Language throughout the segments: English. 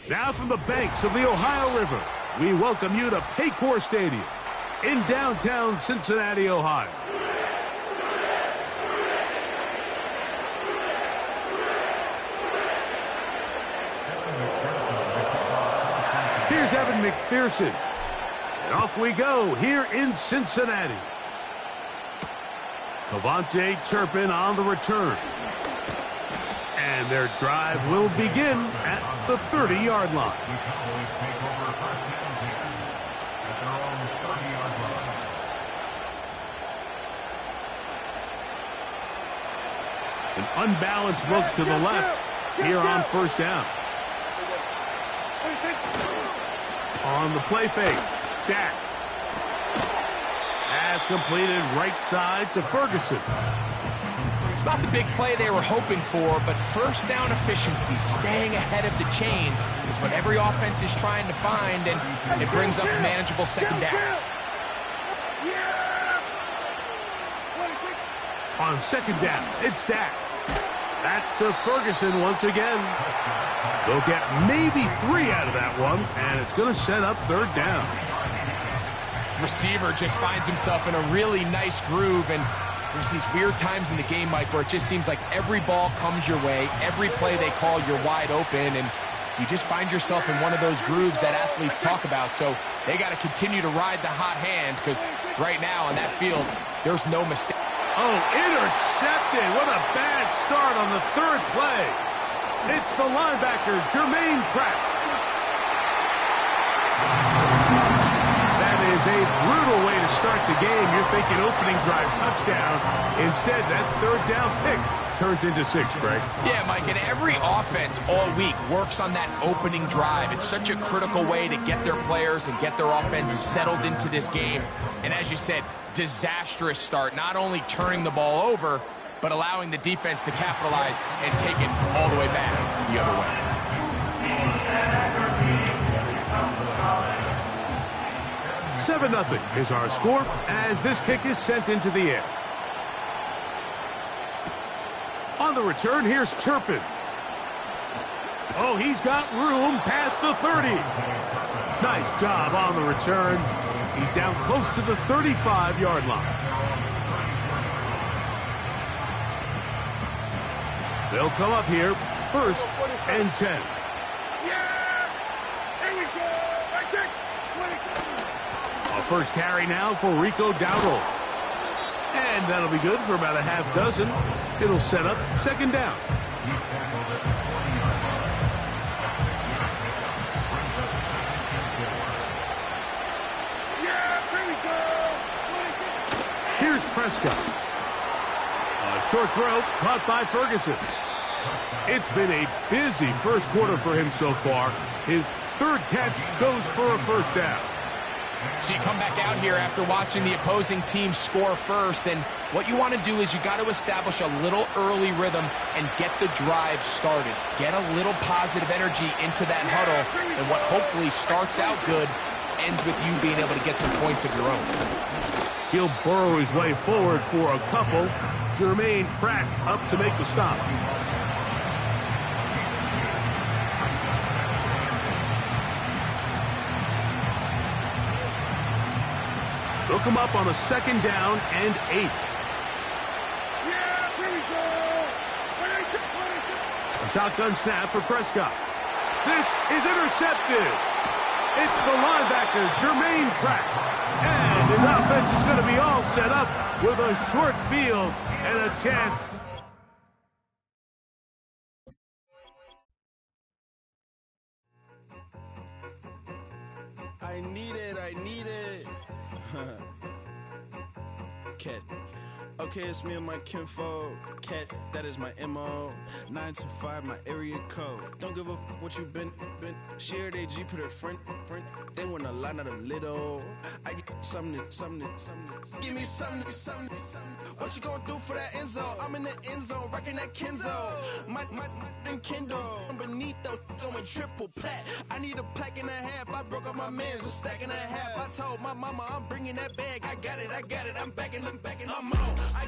Now from the banks of the Ohio River, we welcome you to Paycor Stadium in downtown Cincinnati, Ohio. Here's Evan McPherson. And off we go here in Cincinnati. Cavante Turpin on the return. And their drive will begin at the 30-yard line. An unbalanced look to the left here on first down. On the play fake, Dak. Pass completed right side to Ferguson. It's not the big play they were hoping for, but first down efficiency, staying ahead of the chains, is what every offense is trying to find, and it brings up a manageable second down. On second down, it's Dak. That's to Ferguson once again. They'll get maybe 3 out of that one, and it's going to set up third down. Receiver just finds himself in a really nice groove, and there's these weird times in the game, Mike, where it just seems like every ball comes your way, every play they call, you're wide open, and you just find yourself in one of those grooves that athletes talk about. So they got to continue to ride the hot hand, because right now on that field, there's no mistake. Oh, intercepted. What a bad start on the third play. It's the linebacker, Jermaine Pratt. That is a brutal way to start the game. You're thinking opening drive touchdown. Instead, that third down pick turns into 6, Greg. Yeah, Mike, and every offense all week works on that opening drive. It's such a critical way to get their players and get their offense settled into this game. And as you said, disastrous start, not only turning the ball over, but allowing the defense to capitalize and take it all the way back the other way. $7-0 is our score as this kick is sent into the air. On the return, here's Turpin. Oh, he's got room past the 30. Nice job on the return. He's down close to the 35-yard line. They'll come up here, 1st and 10. A first carry now for Rico Dowdle. And that'll be good for about a half dozen. It'll set up second down. Here's Prescott. A short throw caught by Ferguson. It's been a busy first quarter for him so far. His third catch goes for a first down. So you come back out here after watching the opposing team score first, and what you want to do is you got to establish a little early rhythm and get the drive started. Get a little positive energy into that huddle, and what hopefully starts out good ends with you being able to get some points of your own. He'll burrow his way forward for a couple. Jermaine Pratt up to make the stop. They'll come up on a second down and 8. A shotgun snap for Prescott. This is intercepted. It's the linebacker, Jermaine Pratt. And his offense is going to be all set up with a short field and a chance. I need it. Cat. Okay, it's me and my kinfolk. Cat, that is my MO. 925, my area code. Don't give a what you been. Shared AG, put her friend. They want a lot, not a little. I get something. Give me something. What you gonna do for that end zone? I'm in the end zone, rocking that Kenzo. My Kindle. I'm beneath though, going triple plat. I need a pack and a half. I broke up my mans, a stack and a half. I told my mama I'm bringing that bag. I got it. I'm backing, I'm on. I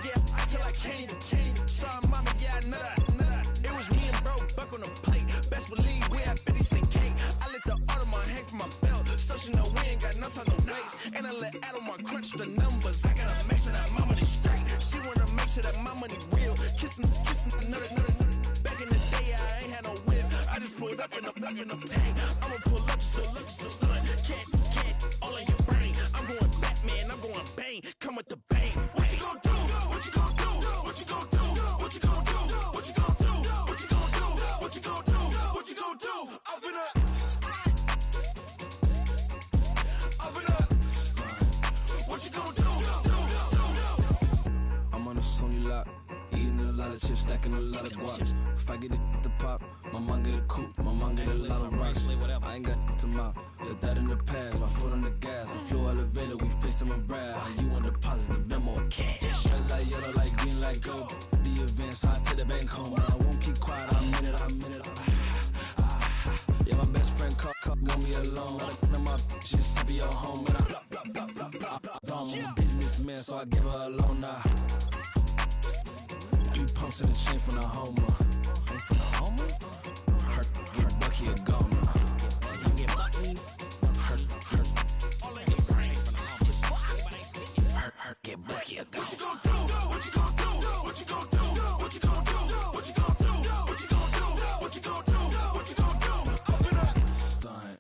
till I can't. Sorry, mama, yeah, I know that. It was me and bro, buck on the plate. Best believe we had 50 cent cake. real. Kissing another. Back in the day, I ain't had no whip. I just pulled up in the tank. I'ma pull up just to stunt. Can't, all in your brain. I'm going Batman, I'm going bang. Come with the bang. What you gonna do? What you gonna do? What you gonna do? What you gonna do? What you gonna do? What you gonna do? What you gonna do? What you gonna do? Up in a what you gonna do? I'm on a Sony lot, eating a lot of chips, stacking a lot of guap. If I get it to pop, my mom get a coupe, my mom get a lot of rocks. I ain't got to mouth, let that in the past. My foot on the gas, I flew elevator, we facing my brad. How you on deposit the Venmo cash? Red light, yellow light, green light, go. The event, so I take the bank home. I won't keep quiet, I'm in it. Yeah, my best friend got me alone. I'm my just be your home, and I'm a businessman, so I give her a loan now. 3 pumps in the chain from the Homer. Her Bucky a goner. Her get Bucky a goner. What you gonna do? What you gonna do? What you gonna do? What you gonna do? What you gonna do? What you gonna do? What you gonna do? What you gonna do? Up in a stunt.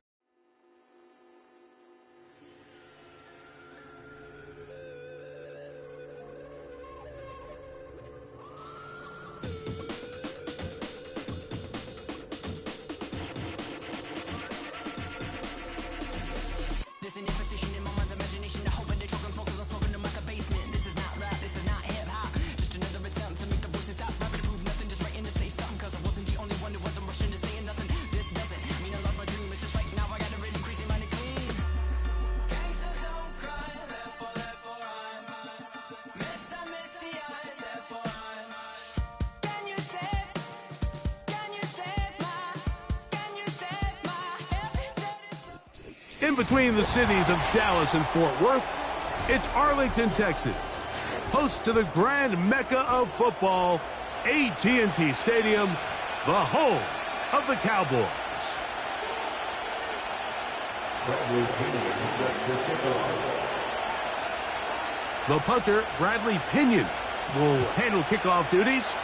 There's an imposition in my mind's imagination. I hope they choke and smoke 'cause I'm smoking them like a basement. This is not rap, this is not hip-hop. Just another attempt to make the voices stop rapping to prove nothing, just writing to say something. 'Cause I wasn't the only one who wasn't rushing to saying nothing. This doesn't mean I lost my dream. It's just right now I got a really crazy mind to clean. Gangsters don't cry, therefore I'm missed, I miss the eye, therefore I'm Can you save my every In between the cities of Dallas and Fort Worth, it's Arlington, Texas, host to the grand mecca of football, AT&T Stadium, the home of the Cowboys. The punter, Bradley Pinion, will handle kickoff duties,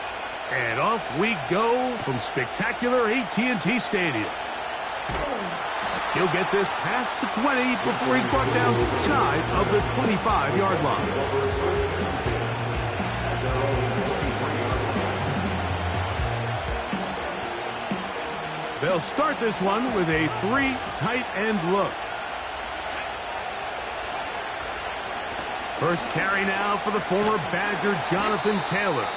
and off we go from spectacular AT&T Stadium. He'll get this past the 20 before he's brought down shy of the 25-yard line. They'll start this one with a 3 tight end look. First carry now for the former Badger Jonathan Taylor.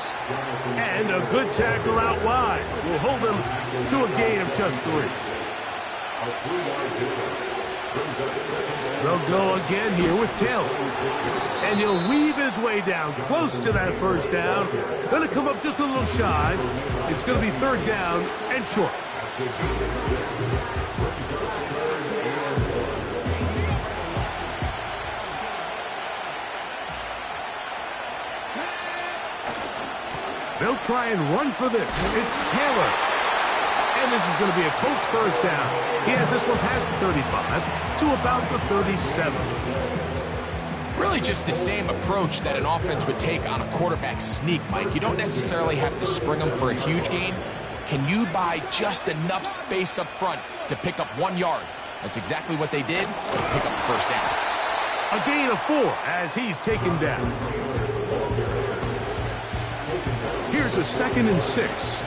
And a good tackle out wide will hold them to a gain of just 3. They'll go again here with Taylor. And he'll weave his way down close to that first down. Going to come up just a little shy. It's going to be 3rd down and short. They'll try and run for this. It's Taylor. And this is going to be a Colts first down. He has this one past the 35 to about the 37. Really just the same approach that an offense would take on a quarterback sneak, Mike. You don't necessarily have to spring them for a huge gain. Can you buy just enough space up front to pick up 1 yard? That's exactly what they did. Pick up the first down. A gain of 4 as he's taken down. Here's a 2nd and 6.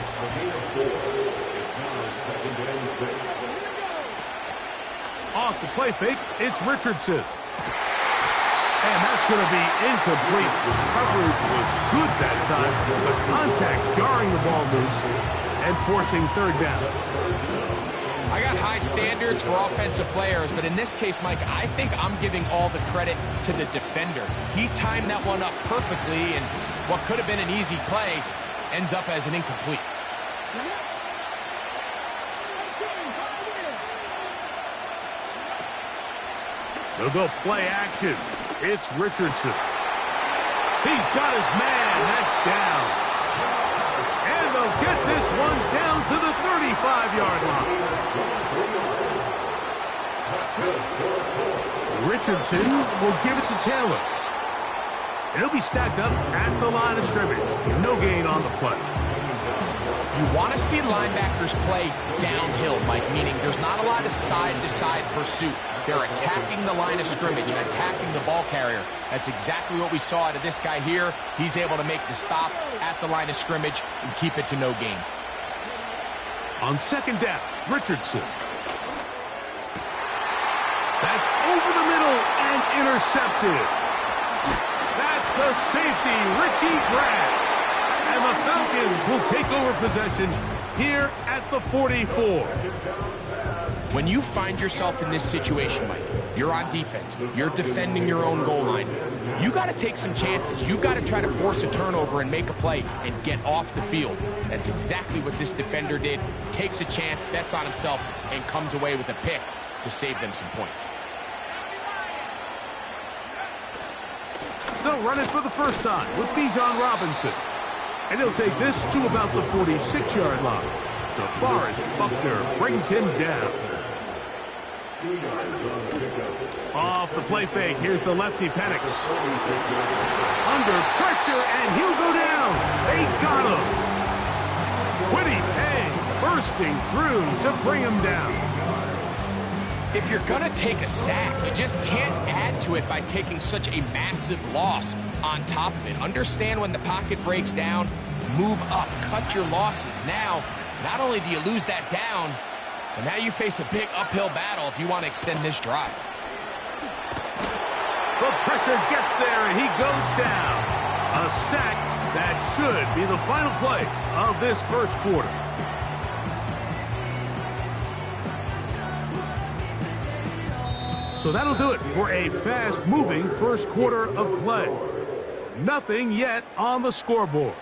Off the play fake, it's Richardson. And that's going to be incomplete. Coverage was good that time. The contact jarring the ball loose and forcing 3rd down. I got high standards for offensive players, but in this case, Mike, I think I'm giving all the credit to the defender. He timed that one up perfectly, and what could have been an easy play ends up as an incomplete. They'll go play action. It's Richardson. He's got his man. That's down. And they'll get this one down to the 35-yard line. Richardson will give it to Taylor. And he'll be stacked up at the line of scrimmage. No gain on the play. You want to see linebackers play downhill, Mike, meaning there's not a lot of side-to-side pursuit. They're attacking the line of scrimmage, attacking the ball carrier. That's exactly what we saw out of this guy here. He's able to make the stop at the line of scrimmage and keep it to no gain. On second down, Richardson. That's over the middle and intercepted. That's the safety, Richie Grant. And the Falcons will take over possession here at the 44. When you find yourself in this situation, Mike, you're on defense, you're defending your own goal line, you got to take some chances. You got to try to force a turnover and make a play and get off the field. That's exactly what this defender did. Takes a chance, bets on himself, and comes away with a pick to save them some points. They'll run it for the first time with Bijan Robinson. And he'll take this to about the 46-yard line. DeForest Buckner brings him down. Off the play fake, here's the lefty Penix. Under pressure, and he'll go down. They got him. Quiddy Pay bursting through to bring him down. If you're going to take a sack, you just can't add to it by taking such a massive loss on top of it. Understand when the pocket breaks down, move up, cut your losses. Now, not only do you lose that down, but now you face a big uphill battle if you want to extend this drive. The pressure gets there, and he goes down. A sack that should be the final play of this first quarter. So that'll do it for a fast-moving first quarter of play. Nothing yet on the scoreboard.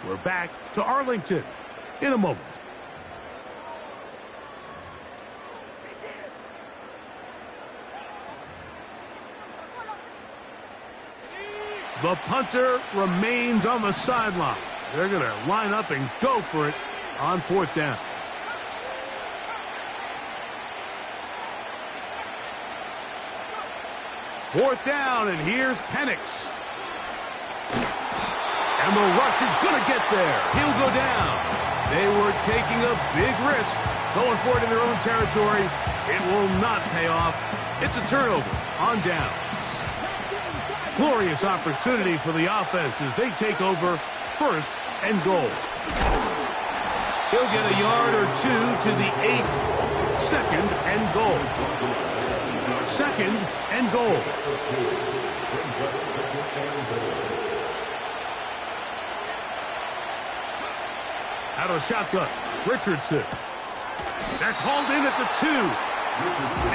We're back to Arlington in a moment. The punter remains on the sideline. They're going to line up and go for it on fourth down. Fourth down, and here's Penix. And the rush is going to get there. He'll go down. They were taking a big risk going for it in their own territory. It will not pay off. It's a turnover on downs. Glorious opportunity for the offense as they take over first and goal. He'll get a yard or two to the 8. Second and goal. Second and goal. Out of shotgun, Richardson. That's hauled in at the 2.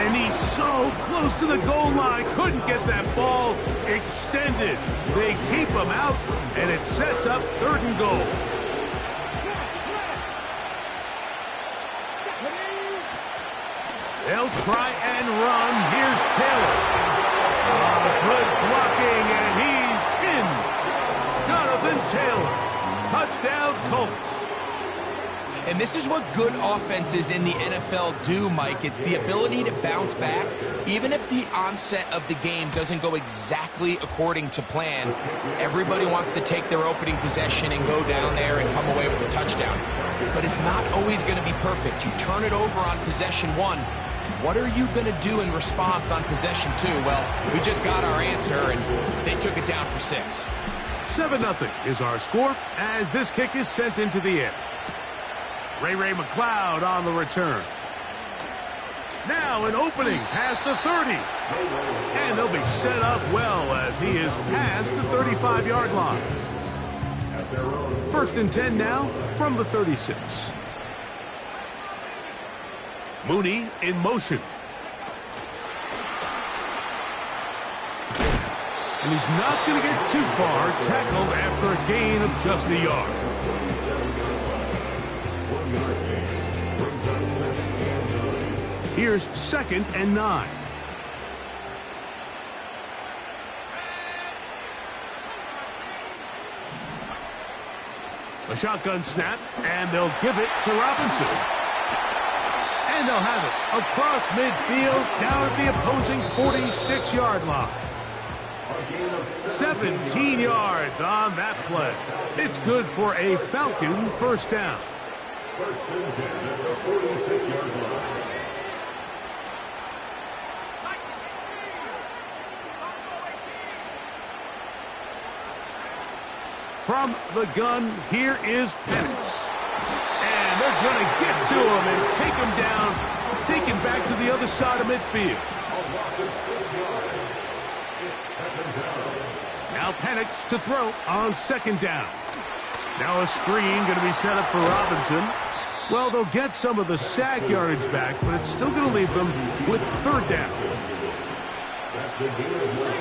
And he's so close to the goal line. Couldn't get that ball extended. They keep him out, and it sets up third and goal. They'll try and run. Here's Taylor. Good blocking, and he's in. Jonathan Taylor. Touchdown, Colts. And this is what good offenses in the NFL do, Mike. It's the ability to bounce back. Even if the onset of the game doesn't go exactly according to plan, everybody wants to take their opening possession and go down there and come away with a touchdown. But it's not always going to be perfect. You turn it over on possession 1. What are you going to do in response on possession 2? Well, we just got our answer, and they took it down for 6. 7-0 is our score as this kick is sent into the air. Ray McLeod on the return. Now an opening past the 30. And they'll be set up well as he is past the 35-yard line. First and 10 now from the 36. Mooney in motion. And he's not going to get too far. Tackled after a gain of just a yard. Here's second and 9. A shotgun snap, and they'll give it to Robinson. And they'll have it across midfield, down at the opposing 46-yard line. 17 yards on that play. It's good for a Falcon first down. First and 10 at the 46-yard line. From the gun, here is Penix. And they're going to get to him and take him down, take him back to the other side of midfield. Now Penix to throw on second down. Now a screen going to be set up for Robinson. Well, they'll get some of the sack yardage back, but it's still going to leave them with third down. That's the gain of 9.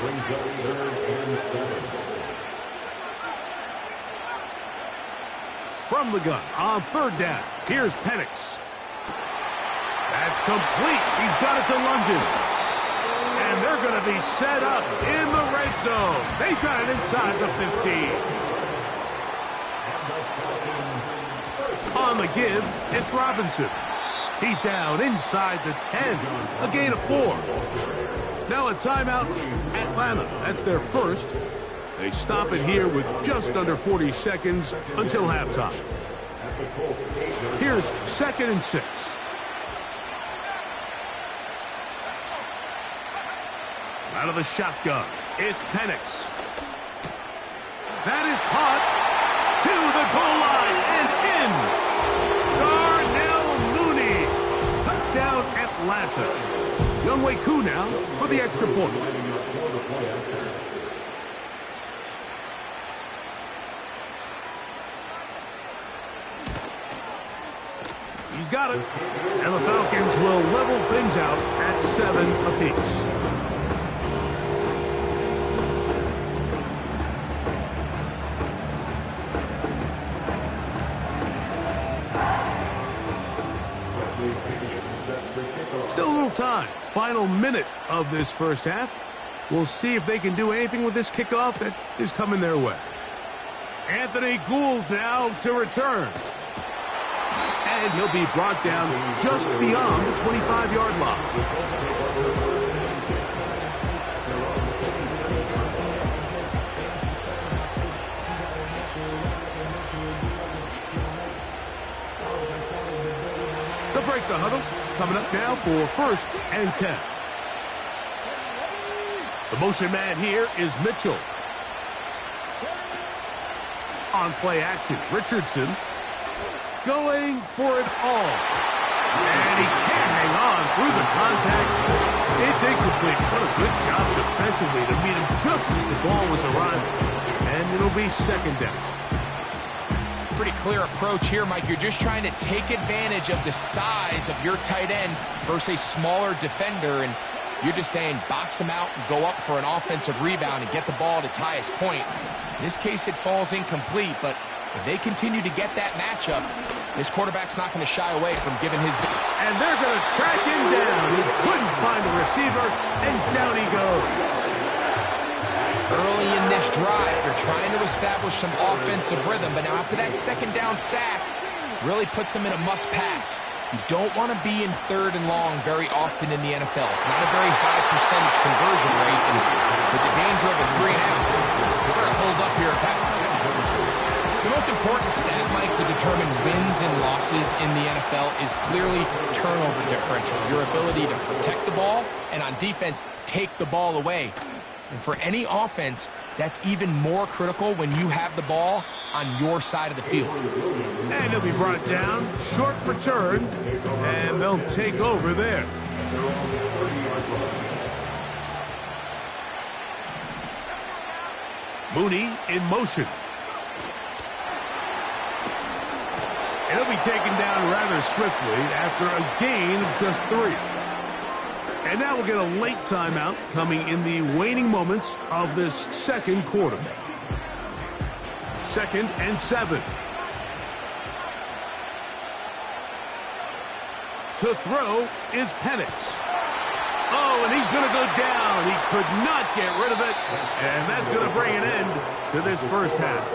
Brings up 3rd and 7. From the gun on third down. Here's Penix. That's complete. He's got it to London. And they're going to be set up in the red zone. They've got it inside the 15. On the give, it's Robinson. He's down inside the 10. A gain of 4. Now a timeout, Atlanta. That's their first. They stop it here with just under 40 seconds until halftime. Here's 2nd and 6. Out of the shotgun, it's Penix. That is caught to the goal line and in. Darnell Mooney. Touchdown, Atlanta. Younghoe Koo now for the extra point. He's got it. And the Falcons will level things out at 7 apiece. Still a little time. Final minute of this first half. We'll see if they can do anything with this kickoff that is coming their way. Anthony Gould now to return. And he'll be brought down just beyond the 25-yard line. They'll break the huddle. Coming up now for 1st and 10. The motion man here is Mitchell. On play action, Richardson going for it all. And he can't hang on through the contact. It's incomplete. What a good job defensively to meet him just as the ball was arriving. And it'll be 2nd down. Pretty clear approach here, Mike. You're just trying to take advantage of the size of your tight end versus a smaller defender, and you're just saying box him out and go up for an offensive rebound and get the ball at its highest point. In this case, it falls incomplete, but if they continue to get that matchup, this quarterback's not going to shy away from giving his... And they're going to track him down. He couldn't find the receiver, and down he goes. Early in this drive, they're trying to establish some offensive rhythm, but now after that 2nd down sack, really puts them in a must-pass. You don't want to be in 3rd and long very often in the NFL. It's not a very high percentage conversion rate, and with the danger of a 3-and-out, they're going to hold up here at pass protection. The most important stat, Mike, to determine wins and losses in the NFL is clearly turnover differential, your ability to protect the ball, and on defense, take the ball away. And for any offense, that's even more critical when you have the ball on your side of the field. And he'll be brought down, short return, and they'll take over there. Mooney in motion. And he'll be taken down rather swiftly after a gain of just 3. And now we'll get a late timeout coming in the waning moments of this 2nd quarter. 2nd and 7. To throw is Penix. Oh, and he's going to go down. He could not get rid of it. And that's going to bring an end to this first half.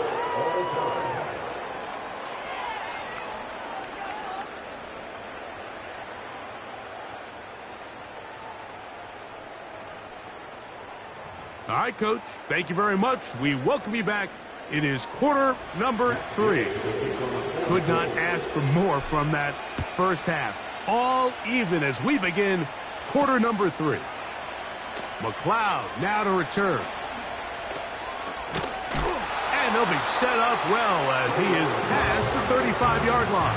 All right, Coach. Thank you very much. We welcome you back. It is quarter number 3. Could not ask for more from that first half. All even as we begin quarter number 3. McLeod now to return. And they'll be set up well as he is past the 35-yard line.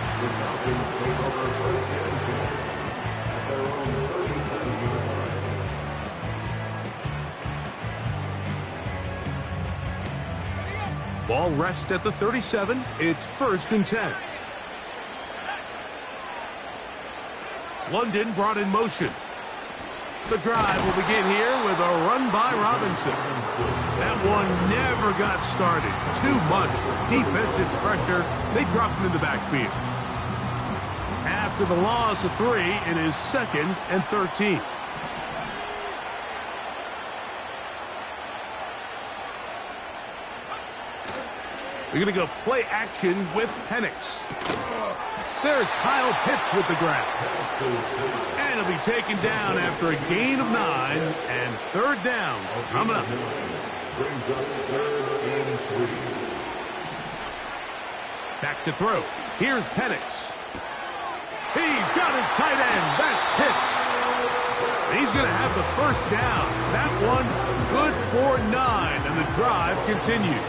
Ball rests at the 37. It's 1st and 10. London brought in motion. The drive will begin here with a run by Robinson. That one never got started. Too much defensive pressure. They dropped him in the backfield. After the loss of 3, it is 2nd and 13. We're going to go play action with Penix. There's Kyle Pitts with the grab. And he'll be taken down after a gain of 9 and 3rd down coming up. Back to throw. Here's Penix. He's got his tight end. That's Pitts. He's going to have the 1st down. That one good for 9, and the drive continues.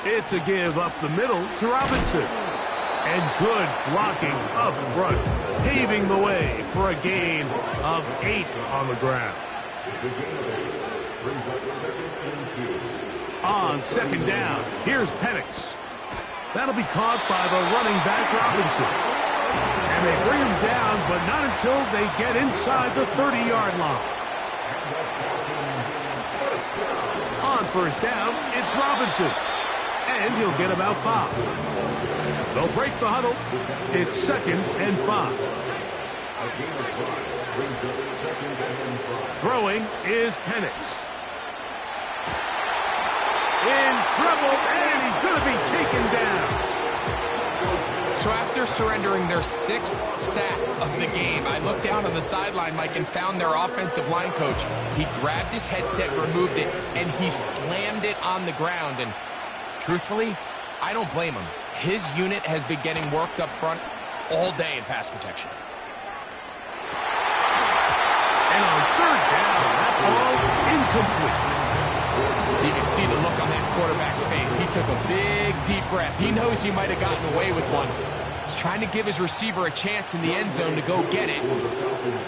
It's a give up the middle to Robinson. And good blocking up front, paving the way for a gain of 8 on the ground. On 2nd down, here's Penix. That'll be caught by the running back Robinson. And they bring him down, but not until they get inside the 30-yard line. On 1st down, it's Robinson. And he'll get about 5. They'll break the huddle. It's 2nd and 5. Throwing is Penix. In trouble, and he's going to be taken down. So after surrendering their 6th sack of the game, I looked down on the sideline, Mike, and found their offensive line coach. He grabbed his headset, removed it, and he slammed it on the ground. And truthfully, I don't blame him. His unit has been getting worked up front all day in pass protection. And on 3rd down, that ball incomplete. You can see the look on that quarterback's face. He took a big, deep breath. He knows he might have gotten away with one. He's trying to give his receiver a chance in the end zone to go get it.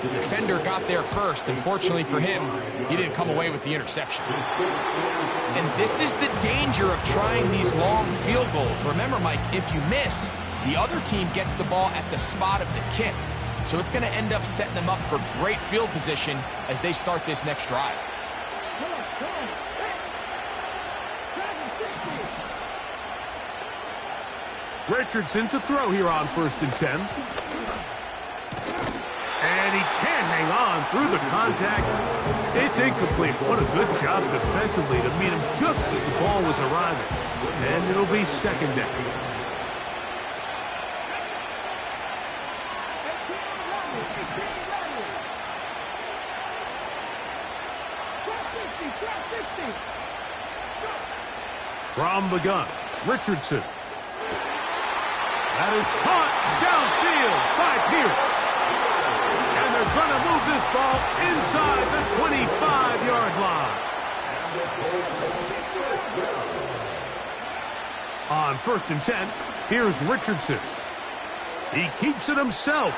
The defender got there first. Unfortunately for him, he didn't come away with the interception. And this is the danger of trying these long field goals. Remember, Mike, if you miss, the other team gets the ball at the spot of the kick. So it's going to end up setting them up for great field position as they start this next drive. Richardson to throw here on 1st and 10. And he can't hang on through the contact. It's incomplete. What a good job defensively to meet him just as the ball was arriving. And it'll be 2nd down. From the gun, Richardson. That is caught downfield by Pierce. And they're going to move this ball inside the 25-yard line. On 1st and 10, here's Richardson. He keeps it himself.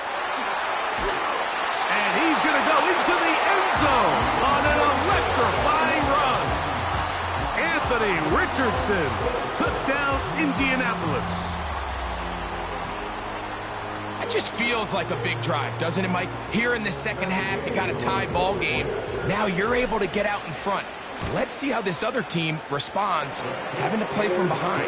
And he's going to go into the end zone on an electrifying run. Anthony Richardson, touchdown Indianapolis. It just feels like a big drive, doesn't it, Mike? Here in the 2nd half, you got a tie ball game. Now you're able to get out in front. Let's see how this other team responds, having to play from behind.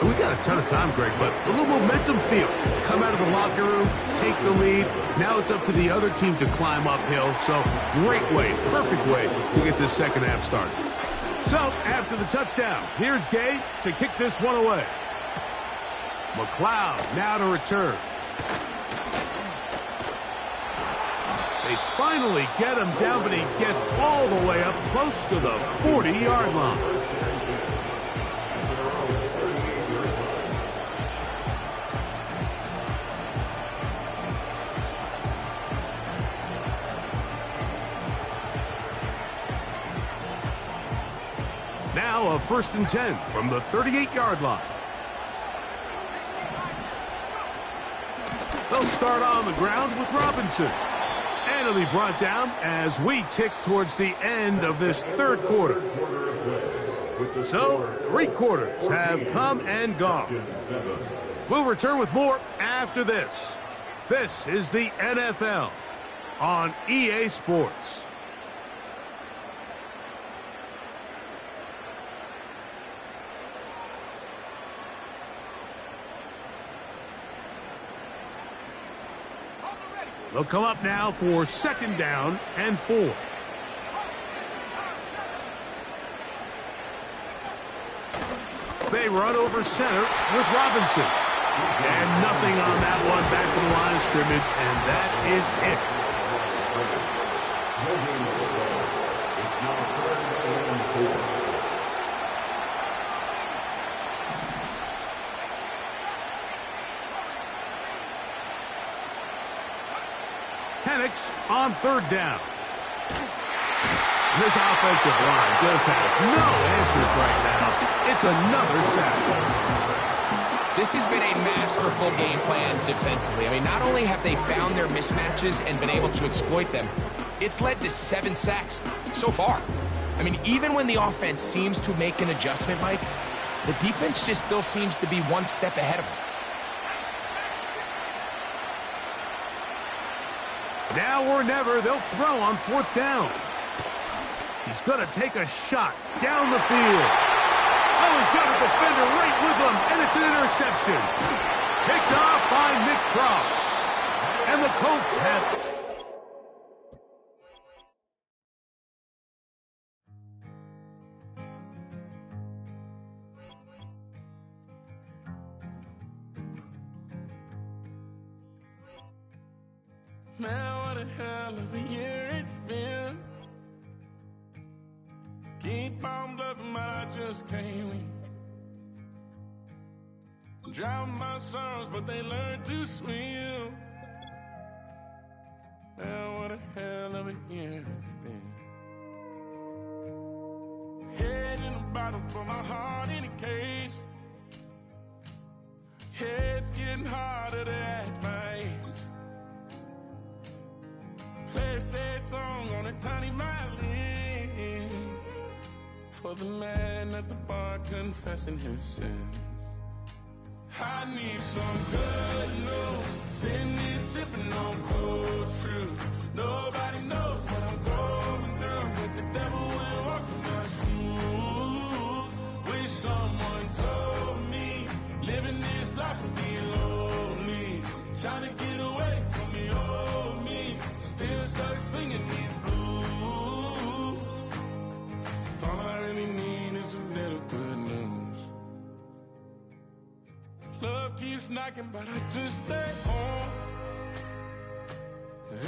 We got a ton of time, Greg, but a little momentum feel. Come out of the locker room, take the lead. Now it's up to the other team to climb uphill. So great way, perfect way to get this 2nd half started. So after the touchdown, here's Gay to kick this one away. McLeod now to return. They finally get him down, but he gets all the way up close to the 40-yard line. Now a 1st and 10 from the 38-yard line. They'll start on the ground with Robinson. And he'll be brought down as we tick towards the end of this 3rd quarter. So, 3 quarters have come and gone. We'll return with more after this. This is the NFL on EA Sports. They'll come up now for 2nd down and 4. They run over center with Robinson. And nothing on that one, back to the line of scrimmage, and that is it. It's now 3rd and 4. Penix on 3rd down. This offensive line just has no answers right now. It's another sack. This has been a masterful game plan defensively. I mean, not only have they found their mismatches and been able to exploit them, it's led to 7 sacks so far. I mean, even when the offense seems to make an adjustment, Mike, the defense just still seems to be one step ahead of them. Now or never, they'll throw on 4th down. He's going to take a shot down the field. Oh, he's got a defender right with him, and it's an interception. Picked off by Nick Cross. And the Colts have... Man, what a hell of a year it's been. Keep on bluffing, but I just can't win. Drown my sons, but they learn to swim. Man, what a hell of a year it's been. Head in a bottle, put my heart in a case. Yeah, it's getting harder to act my age. Play a sad song on a tiny violin for the man at the bar confessing his sins. I need some good news. Sitting here sipping on cold fruit. Nobody knows what I'm going through, but the devil will walk in my shoes. Wish someone told me living this life would be lonely. Trying to get away from the old me. Still stuck singing these blues. All I really need is a little good news. Love keeps knocking, but I just stay home.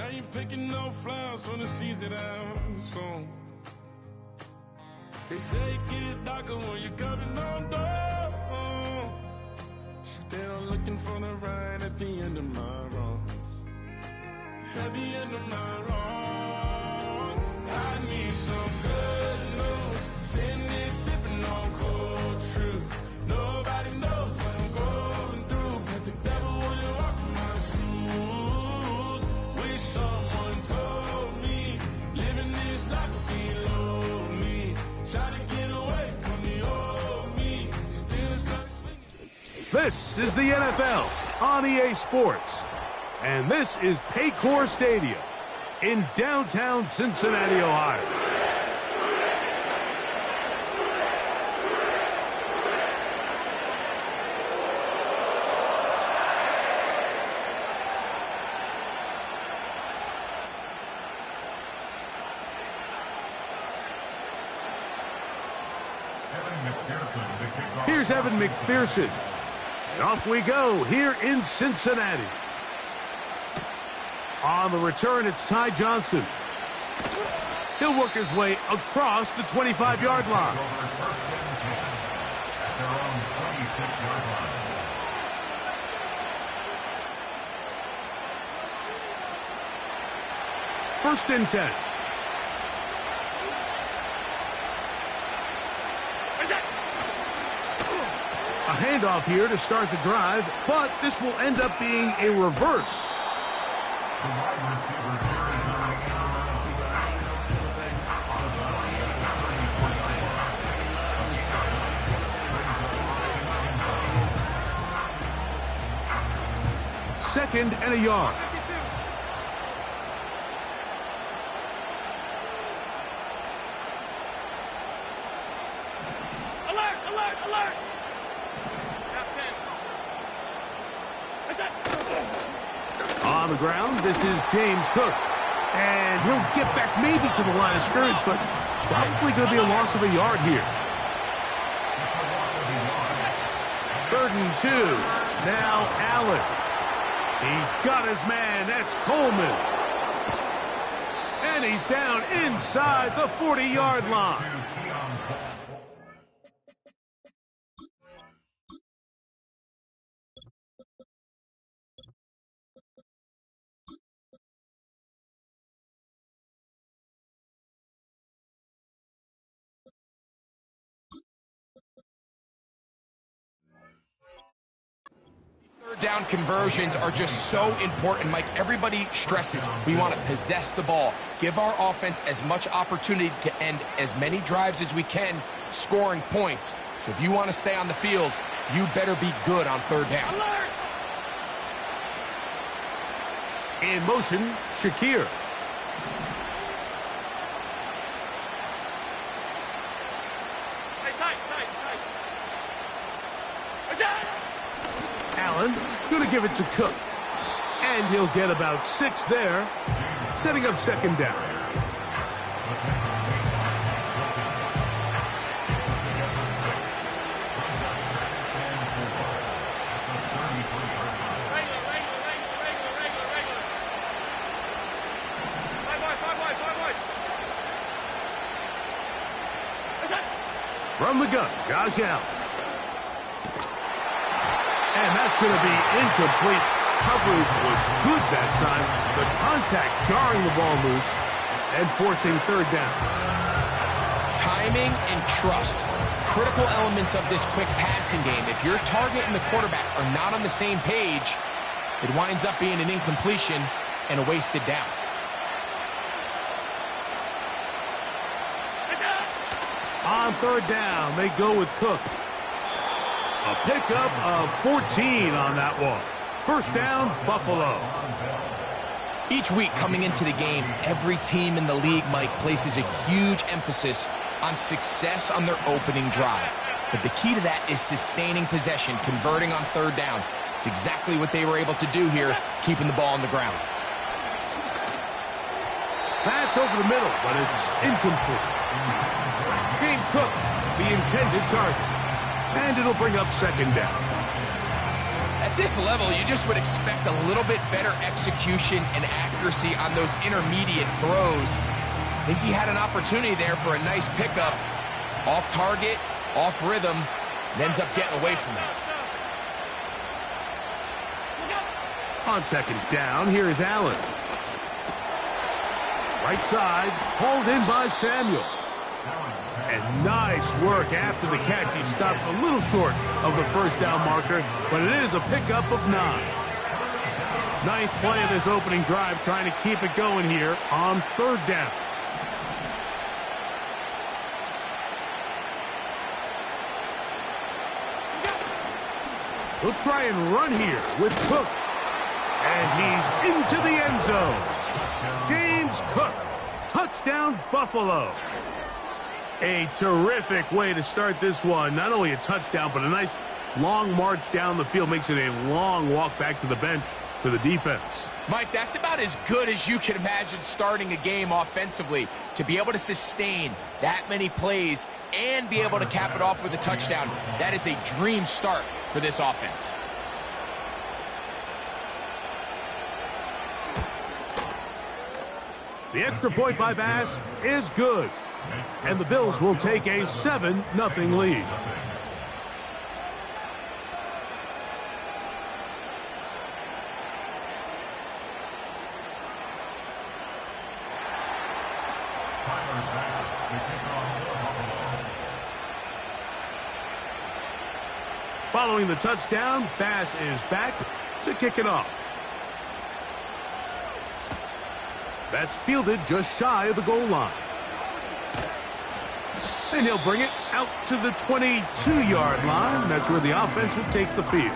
I ain't picking no flowers for the seeds that I've sown. They say it gets darker when you're coming on door. Still looking for the right at the end of my wrongs. At the end of my wrongs, I need some good news. Sitting there sipping on cold truth. Nobody knows what I'm going through, but the devil will walk in my shoes. Wish someone told me living this life would be lonely. Try to get away from the old me. Still stuck singing. This is the NFL on EA Sports. And this is Paycor Stadium in downtown Cincinnati, Ohio. Here's Evan McPherson. And off we go here in Cincinnati. On the return, it's Ty Johnson. He'll work his way across the 25-yard line. First and 10. A handoff here to start the drive, but this will end up being a reverse. Second and a yard. Alert, alert, alert! On the ground, this is James Cook. And he'll get back maybe to the line of scrimmage, but probably going to be a loss of a yard here. 3rd and 2. Now Allen. He's got his man. That's Coleman. And he's down inside the 40-yard line. Down conversions are just so important, Mike. Everybody stresses we want to possess the ball, give our offense as much opportunity to end as many drives as we can, scoring points. So if you want to stay on the field, you better be good on 3rd down. Alert! In motion, Shakir. Allen going to give it to Cook. And he'll get about 6 there, setting up 2nd down. From the gun, Josh Allen. And that's going to be incomplete. Coverage was good that time. The contact jarring the ball loose and forcing 3rd down. Timing and trust, critical elements of this quick passing game. If your target and the quarterback are not on the same page, it winds up being an incompletion and a wasted down. On 3rd down, they go with Cook. A pickup of 14 on that one. 1st down, Buffalo. Each week coming into the game, every team in the league, Mike, places a huge emphasis on success on their opening drive. But the key to that is sustaining possession, converting on 3rd down. It's exactly what they were able to do here, keeping the ball on the ground. That's over the middle, but it's incomplete. James Cook, the intended target. And it'll bring up 2nd down. At this level, you just would expect a little bit better execution and accuracy on those intermediate throws. I think he had an opportunity there for a nice pickup. Off target, off rhythm, and ends up getting away from that. On 2nd down, here is Allen. Right side, hauled in by Samuel. And nice work after the catch. He stopped a little short of the 1st down marker, but it is a pickup of 9. 9th play of this opening drive, trying to keep it going here on 3rd down. He'll try and run here with Cook. And he's into the end zone. James Cook, touchdown Buffalo. A terrific way to start this one. Not only a touchdown, but a nice long march down the field. Makes it a long walk back to the bench for the defense. Mike, that's about as good as you can imagine starting a game offensively. To be able to sustain that many plays and be able to cap it off with a touchdown, that is a dream start for this offense. The extra point by Bass is good. And the Bills will take a 7-0 lead. Following the touchdown, Bass is back to kick it off. That's fielded just shy of the goal line. And he'll bring it out to the 22-yard line. That's where the offense will take the field.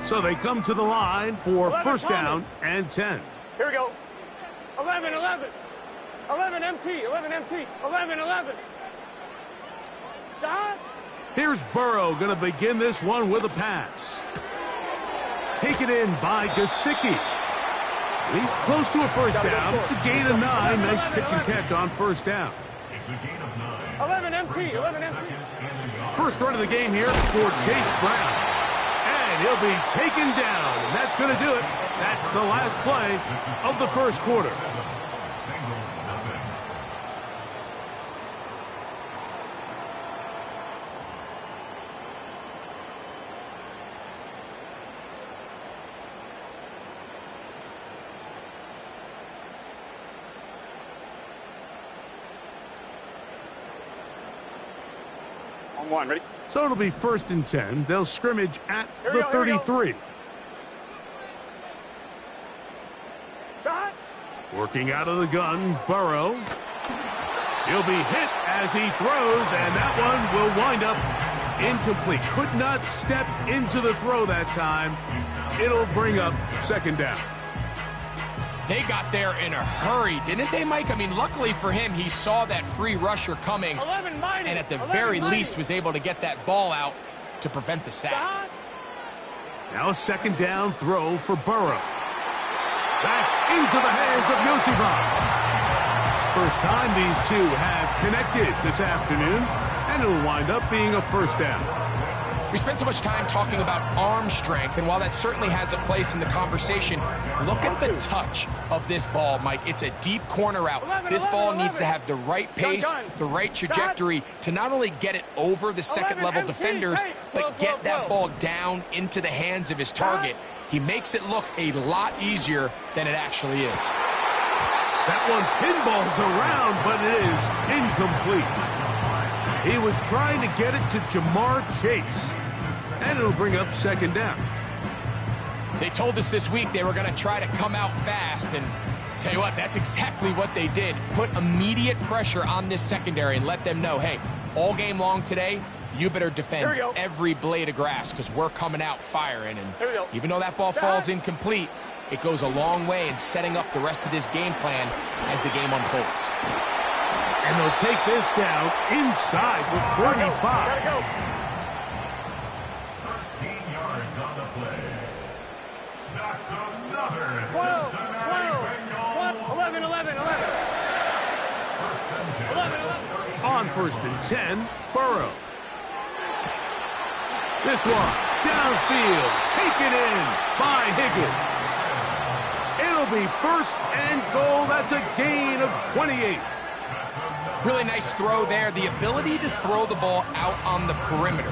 So they come to the line for first down and 10. Here we go. 11, 11. 11 MT, 11 MT, 11, 11. Dot. Here's Burrow going to begin this one with a pass. Taken in by Gesicki. He's close to a first down to gain a 9. Nice pitch and catch on first down. It's a gain of 9. 11 MT, 11 MT. First run of the game here for Chase Brown. And he'll be taken down, and that's going to do it. That's the last play of the first quarter. On one, ready? So it'll be first and 10. They'll scrimmage at the 33. Working out of the gun, Burrow. He'll be hit as he throws, and that one will wind up incomplete. Could not step into the throw that time. It'll bring up second down. They got there in a hurry, didn't they, Mike? I mean, luckily for him, he saw that free rusher coming, and at the very least was able to get that ball out to prevent the sack. Now a second down throw for Burrow. That's into the hands of Yosivas. First time these two have connected this afternoon, and it'll wind up being a first down. We spent so much time talking about arm strength, and while that certainly has a place in the conversation, look at the touch of this ball, Mike. It's a deep corner route. This ball needs to have the right pace, the right trajectory to not only get it over the second-level defenders, but get that ball down into the hands of his target. He makes it look a lot easier than it actually is. That one pinballs around, but it is incomplete. He was trying to get it to Jamar Chase, and it'll bring up second down. They told us this week they were going to try to come out fast, and tell you what, that's exactly what they did. Put immediate pressure on this secondary and let them know, hey, all game long today, you better defend every blade of grass because we're coming out firing. And even though that ball falls incomplete, it goes a long way in setting up the rest of this game plan as the game unfolds. And they'll take this down inside with 45. 13 yards on the play. That's another 12, Cincinnati 11, 11, 11. 11, 11. On first and 10, Burrow. This one, downfield, taken in by Higgins. It'll be first and goal. That's a gain of 28. Really nice throw there. The ability to throw the ball out on the perimeter.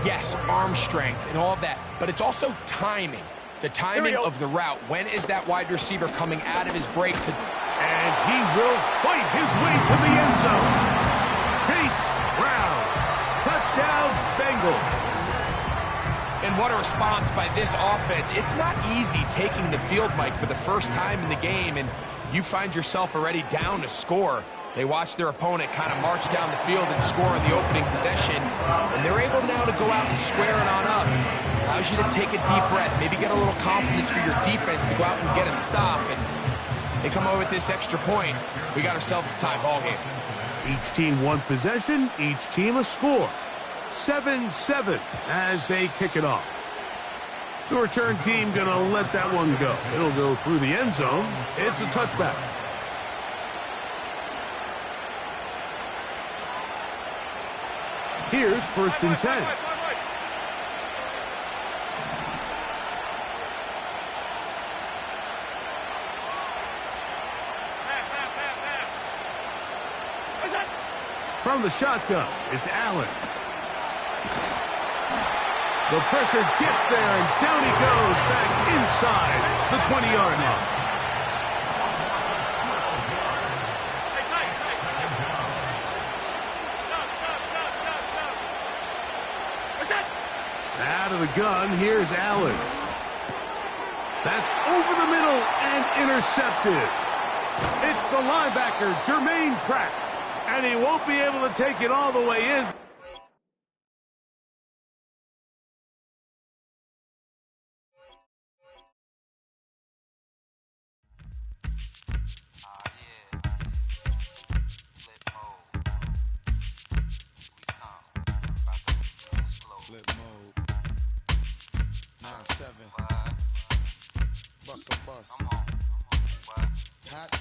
Yes, arm strength and all of that, but it's also timing. The timing of the route. When is that wide receiver coming out of his break to... And he will fight his way to the end zone. Chase Brown. Touchdown, Bengals. And what a response by this offense. It's not easy taking the field, Mike, for the first time in the game, and you find yourself already down to score. They watch their opponent kind of march down the field and score in the opening possession, and they're able now to go out and square it on up. Allows you to take a deep breath, maybe get a little confidence for your defense to go out and get a stop, and they come over with this extra point. We got ourselves a tie ball game. Each team one possession, each team a score. 7-7 as they kick it off. The return team going to let that one go. It'll go through the end zone. It's a touchback. Here's 1st and 10. From the shotgun, it's Allen. The pressure gets there, and down he goes back inside the 20-yard line. Out of the gun, here's Allen. That's over the middle and intercepted. It's the linebacker, Jermaine Pratt, and he won't be able to take it all the way in. Flip mode. 9-7. Bust a bus. Hot.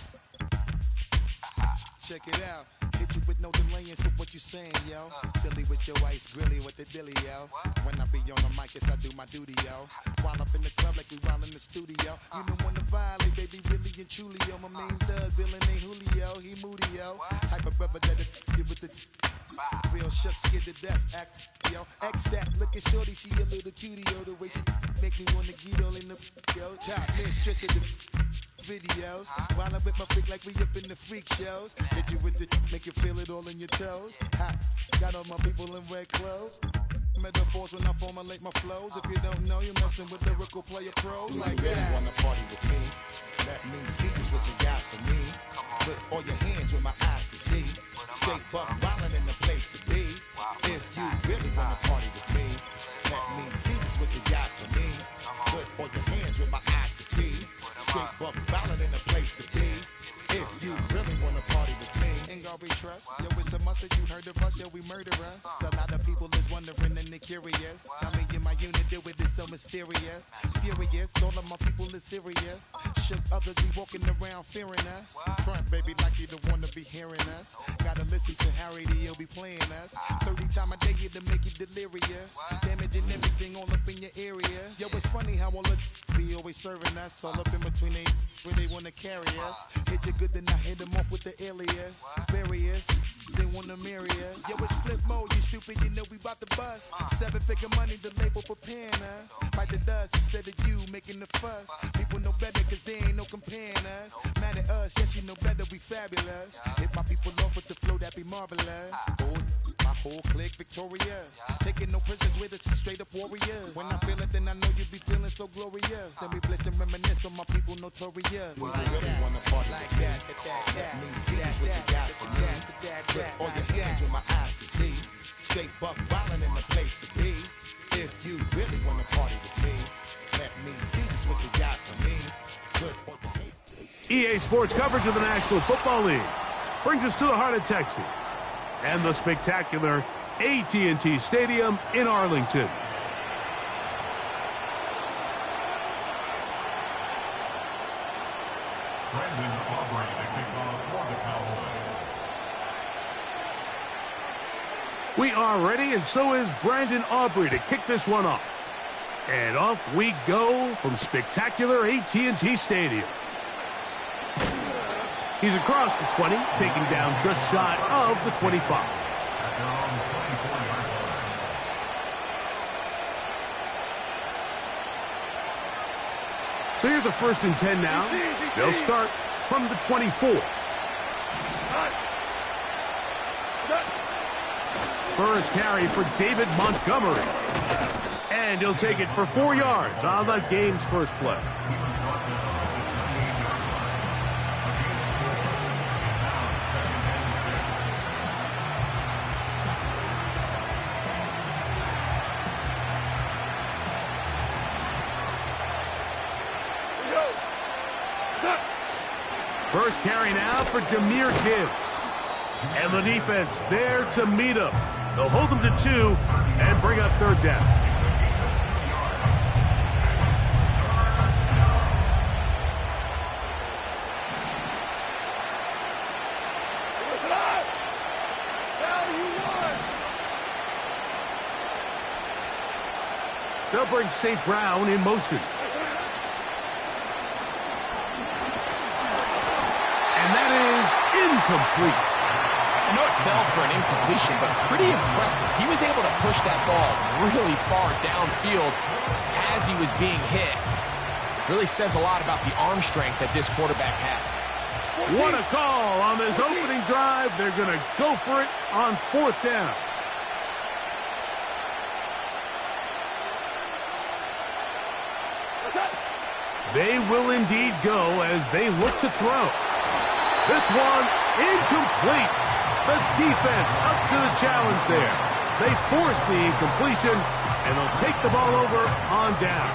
Check it out. Hit you with no delaying, so what you saying, yo? Silly with your ice, grilly with the dilly, yo. When I be on the mic, yes, I do my duty, yo. While up in the club like we while in the studio. You know when to violate, baby, really and truly, yo. My main thug, villain ain't Julio, he moody, yo. Type of brother that get with the real shook, scared to death, act, yo. X that, looking shorty, she a little cutie, yo. The way she make me wanna get all in the, yo. Top mistress of the videos. While I'm with my freak like we up in the freak shows. Hit you with the make you feel it all in your toes. Hot, got all my people in red clothes. Metaphors when I formulate my flows. If you don't know, you're messing with lyrical player pros. Like you really wanna party with me? Let me see just what you got for me. Put all your hands with my eyes to see. Straight buck wildin' in the place to be. If you really wanna party with me, let me see just what you got for me. Put all your hands with my eyes to see. Straight buck wildin' in the place to be. If you really wanna party with me, ain't gonna be trust. Yo, it's a must that you heard of us, yo, we murder us. A lot of people is wondering and they curious. I mean, in my unit, do it is so mysterious. Furious, all of my people is serious. Shook others, we walking around fearing us. Front, baby, like you don't wanna be hearing us. Gotta listen to Harry, he'll be playing us. 30 times a day here to make you delirious. Damaging everything all up in your area. Yo, it's funny how all the be always serving us. All up in between they where they wanna carry us. Hit you good, then I hit them off with the alias. Various, they wanna marry us. Yo, it's flip mode, you stupid, you know we bout to bust. 7-figure money, the label preparing us. Bite the dust instead of you making the fuss. People know better cause they ain't no comparing us. Mad at us, yes you know better, we fabulous. Hit my people off with the flow, that be marvelous. Oh, my whole clique victorious. Taking no prisoners with us, straight up warriors. When I feel it, then I know you be feeling so glorious. Then we blitz and reminisce on my people notorious. You really wanna party like that? Let me see just what you got for me. Put all your hands with my eyes to see. Straight buck wildin' in the place to be. If you really wanna party with me, let me see just what you got for me. Put all your hands. EA Sports coverage of the National Football League brings us to the heart of Texas and the spectacular AT&T Stadium in Arlington. Brandon Aubrey to kick off for the Cowboys. We are ready, and so is Brandon Aubrey to kick this one off. And off we go from spectacular AT&T Stadium. He's across the 20, taking down just shy of the 25. At their own 24-yard line. So here's a 1st and 10 now. They'll start from the 24. First carry for David Montgomery. And he'll take it for 4 yards on the game's first play. First carry now for Jahmyr Gibbs. And the defense there to meet him. They'll hold them to 2 and bring up 3rd down. They'll bring St. Brown in motion. And that is incomplete. I know it fell for an incompletion, but pretty impressive. He was able to push that ball really far downfield as he was being hit. Really says a lot about the arm strength that this quarterback has. What a call on this opening drive. They're going to go for it on 4th down. They will indeed go as they look to throw. This one incomplete. The defense up to the challenge there. They force the incompletion, and they'll take the ball over on down.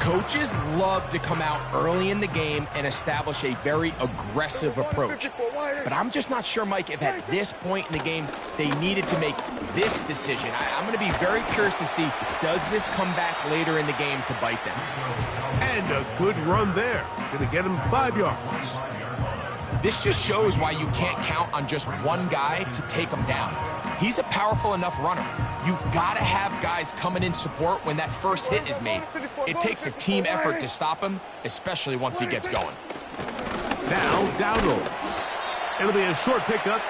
Coaches love to come out early in the game and establish a very aggressive approach. But I'm just not sure, Mike, if at this point in the game they needed to make this decision. I'm going to be very curious to see, does this come back later in the game to bite them? And a good run there. Going to get him 5 yards. This just shows why you can't count on just one guy to take him down. He's a powerful enough runner. You got to have guys coming in support when that first hit is made. It takes a team effort to stop him, especially once he gets going. Now, Dowdle. It'll be a short pickup.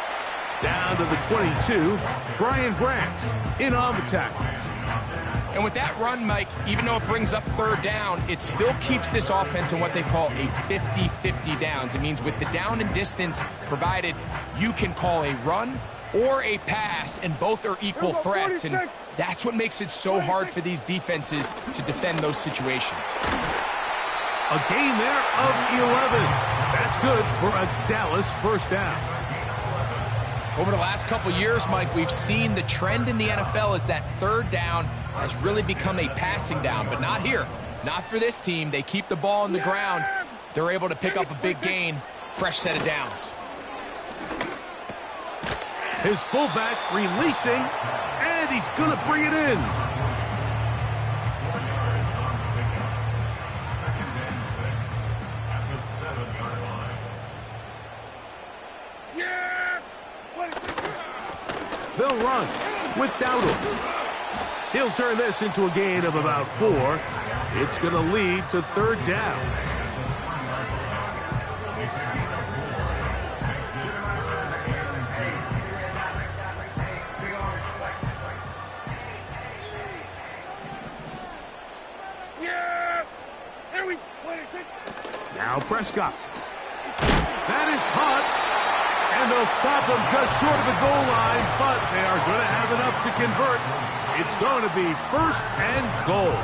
Down to the 22. Brian Branch in on the tackle. And with that run, Mike, even though it brings up 3rd down, it still keeps this offense in what they call a 50-50 downs. It means with the down and distance provided, you can call a run or a pass, and both are equal threats. And that's what makes it so hard for these defenses to defend those situations. A gain there of 11. That's good for a Dallas 1st down. Over the last couple years, Mike, we've seen the trend in the NFL is that 3rd down has really become a passing down, but not here. Not for this team. They keep the ball on the ground. They're able to pick up a big gain. Fresh set of downs. His fullback releasing, and he's going to bring it in. They'll run with Dowdle. He'll turn this into a gain of about 4. It's going to lead to 3rd down. Now Prescott. That is caught. And they'll stop him just short of the goal line, but they are going to have enough to convert. It's going to be 1st and goal.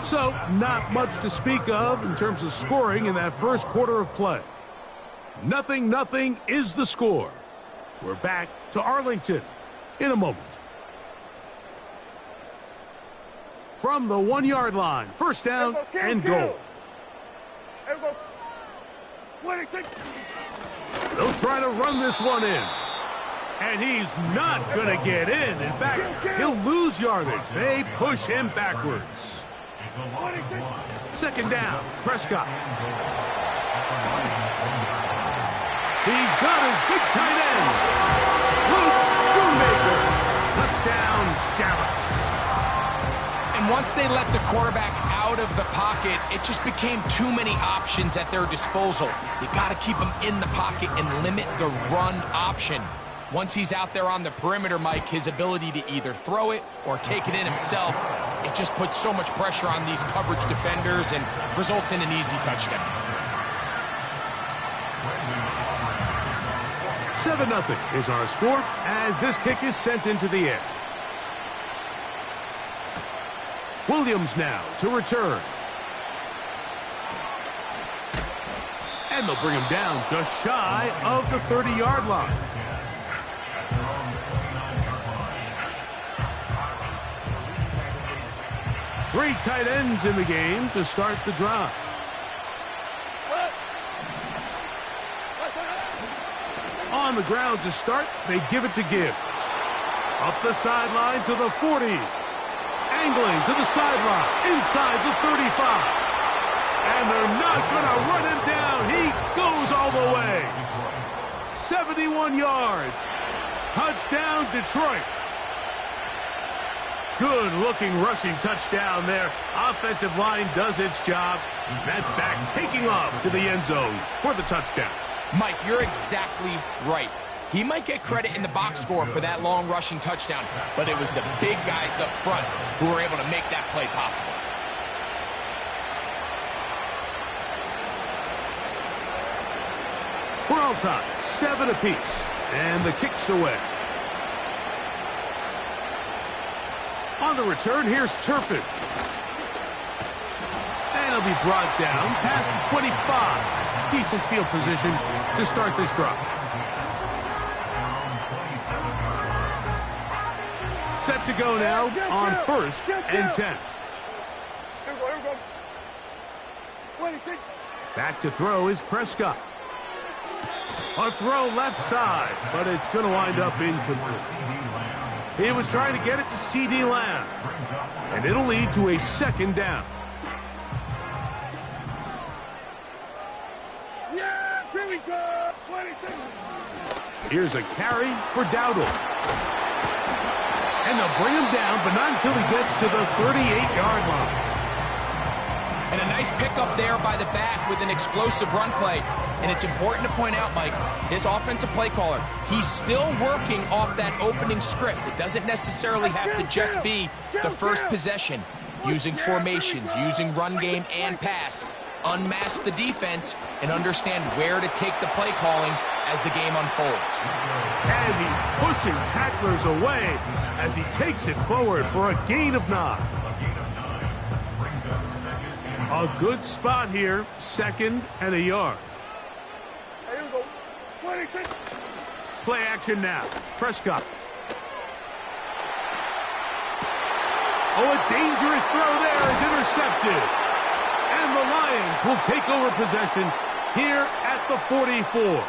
So, not much to speak of in terms of scoring in that first quarter of play. 0-0 is the score. We're back to Arlington in a moment. From the 1-yard line, 1st down and goal. They'll try to run this one in. And he's not going to get in. In fact, he'll lose yardage. They push him backwards. 2nd down, Prescott. He's got his big tight end. Luke Schoonmaker. Touchdown, Dallas. And once they let the quarterback out of the pocket, it just became too many options at their disposal. You got to keep him in the pocket and limit the run option. Once he's out there on the perimeter, Mike, his ability to either throw it or take it in himself, it just puts so much pressure on these coverage defenders and results in an easy touchdown. 7-0 is our score as this kick is sent into the air. Williams now to return. And they'll bring him down just shy of the 30-yard line. Three tight ends in the game to start the drive. On the ground to start, they give it to Gibbs. Up the sideline to the 40. Angling to the sideline, inside the 35. And they're not going to run him down. He goes all the way. 71 yards. Touchdown, Detroit. Good-looking rushing touchdown there. Offensive line does its job. That back taking off to the end zone for the touchdown. Mike, you're exactly right. He might get credit in the box score for that long rushing touchdown, but it was the big guys up front who were able to make that play possible. We're all tied, 7 apiece, and the kick's away. On the return, here's Turpin. And he'll be brought down past the 25. Decent field position to start this drive. Set to go now on 1st and 10. Back to throw is Prescott. A throw left side, but it's going to wind up incomplete. He was trying to get it to C.D. Lamb, and it'll lead to a 2nd down. Yeah, here we go. 26. Here's a carry for Dowdle. And they'll bring him down, but not until he gets to the 38-yard line. And a nice pickup there by the back with an explosive run play. And it's important to point out, Mike, his offensive play caller, he's still working off that opening script. It doesn't necessarily have to just be the first possession. Using formations, using run game and pass. Unmask the defense and understand where to take the play calling as the game unfolds. And he's pushing tacklers away as he takes it forward for a gain of 9. A good spot here, 2nd and a yard. Here we go. 26. Play action now. Prescott. Oh, a dangerous throw there is intercepted. And the Lions will take over possession here at the 44.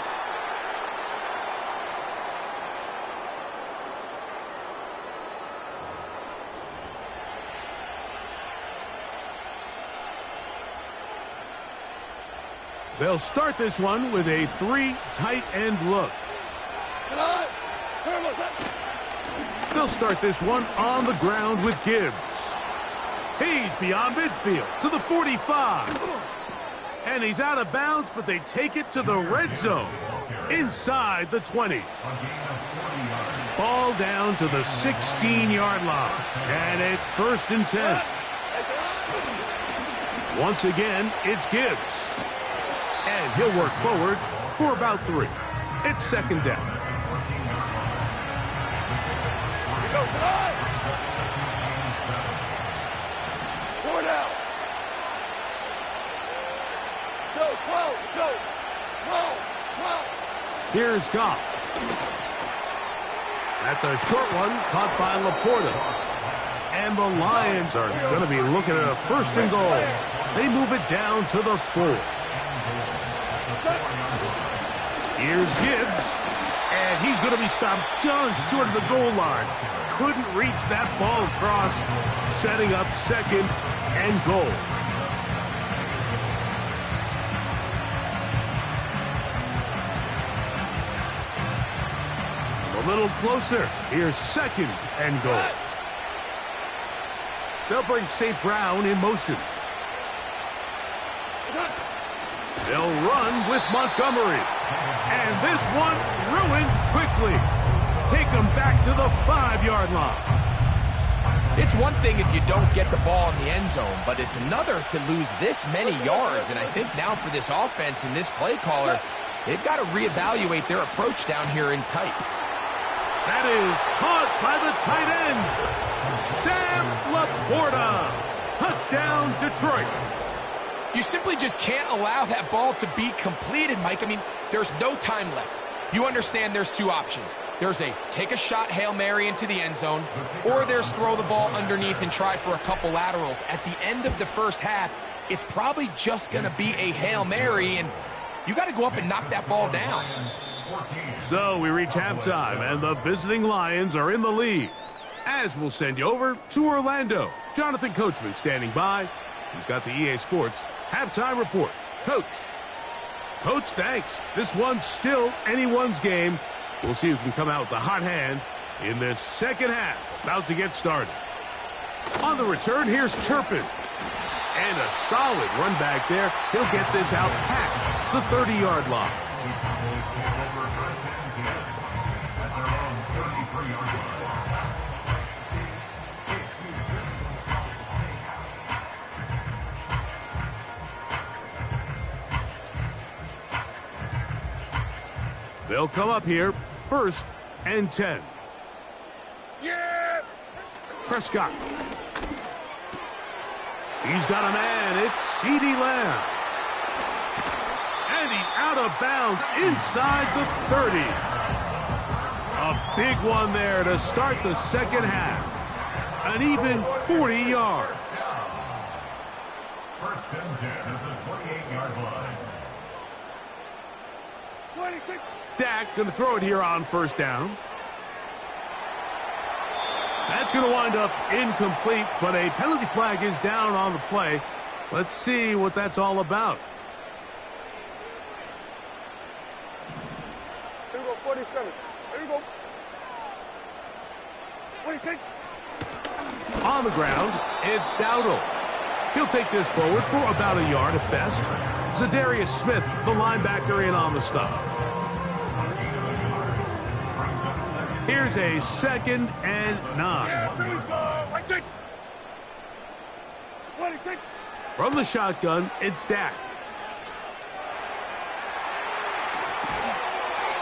They'll start this one with a 3 tight end look. They'll start this one on the ground with Gibbs. He's beyond midfield to the 45. And he's out of bounds, but they take it to the red zone inside the 20. Ball down to the 16-yard line. And it's 1st and 10. Once again, it's Gibbs. And he'll work forward for about 3. It's 2nd down. Here we go, tonight. 4 down. Go, 12, go. 12, 12. Here's Goff. That's a short one caught by Laporta. And the Lions are going to be looking at a 1st and goal. They move it down to the 4. Here's Gibbs, and he's going to be stopped just short of the goal line. Couldn't reach that ball across, setting up 2nd and goal. A little closer. Here's 2nd and goal. They'll bring St. Brown in motion. They'll run with Montgomery. And this one ruined quickly. Take them back to the 5-yard line. It's one thing if you don't get the ball in the end zone, but it's another to lose this many yards. And I think now for this offense and this play caller, they've got to reevaluate their approach down here in tight. That is caught by the tight end, Sam Laporta. Touchdown, Detroit. You simply just can't allow that ball to be completed, Mike. I mean, there's no time left. You understand there's 2 options. There's a take a shot Hail Mary into the end zone, or there's throw the ball underneath and try for a couple laterals. At the end of the first half, it's probably just going to be a Hail Mary, and you got to go up and knock that ball down. So we reach halftime, and the visiting Lions are in the lead. As we'll send you over to Orlando. Jonathan Coachman standing by. He's got the EA Sports Halftime Report. Coach. Coach, thanks. This one's still anyone's game. We'll see who can come out with the hot hand in this second half. About to get started. On the return, here's Turpin. And a solid run back there. He'll get this out past the 30-yard line. They'll come up here, 1st and 10. Yeah! Prescott. He's got a man. It's CeeDee Lamb. And he's out of bounds inside the 30. A big one there to start the second half. An even 40 yards. 1st and 10 at the 28-yard line. 26. Dak going to throw it here on 1st down. That's going to wind up incomplete, but a penalty flag is down on the play. Let's see what that's all about. Here we go, 47. Here we go. 26. On the ground, it's Dowdle. He'll take this forward for about a yard at best. Zadarius Smith, the linebacker, in on the stop. Here's a 2nd and 9. Here we go. 26. 26. From the shotgun, it's Dak.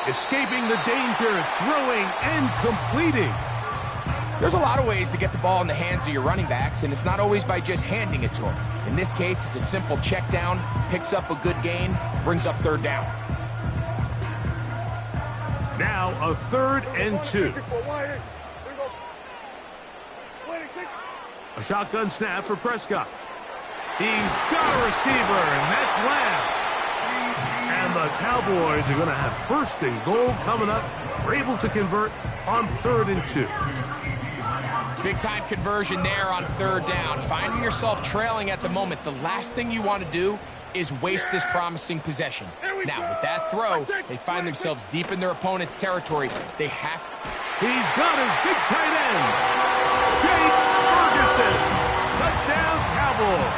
Escaping the danger, throwing and completing. There's a lot of ways to get the ball in the hands of your running backs, and it's not always by just handing it to them. In this case, it's a simple check down, picks up a good gain, brings up 3rd down. Now a 3rd and 2. A shotgun snap for Prescott. He's got a receiver, and that's Lamb. And the Cowboys are going to have 1st and goal coming up. We're able to convert on 3rd and 2. Big-time conversion there on 3rd down. Finding yourself trailing at the moment, the last thing you want to do is waste this promising possession. Now, with that throw, they find themselves deep in their opponent's territory. They have... He's got his big tight end, Jake Ferguson. Touchdown, Cowboys.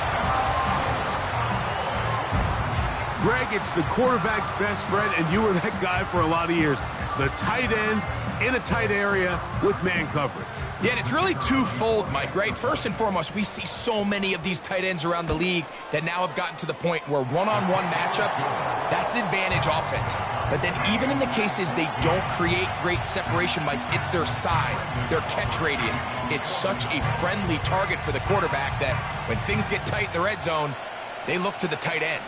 Greg, it's the quarterback's best friend, and you were that guy for a lot of years. The tight end in a tight area with man coverage. Yeah, and it's really twofold, Mike, right? First and foremost, we see so many of these tight ends around the league that now have gotten to the point where one-on-one matchups, that's advantage offense. But then even in the cases they don't create great separation, Mike, it's their size, their catch radius. It's such a friendly target for the quarterback that when things get tight in the red zone, they look to the tight end.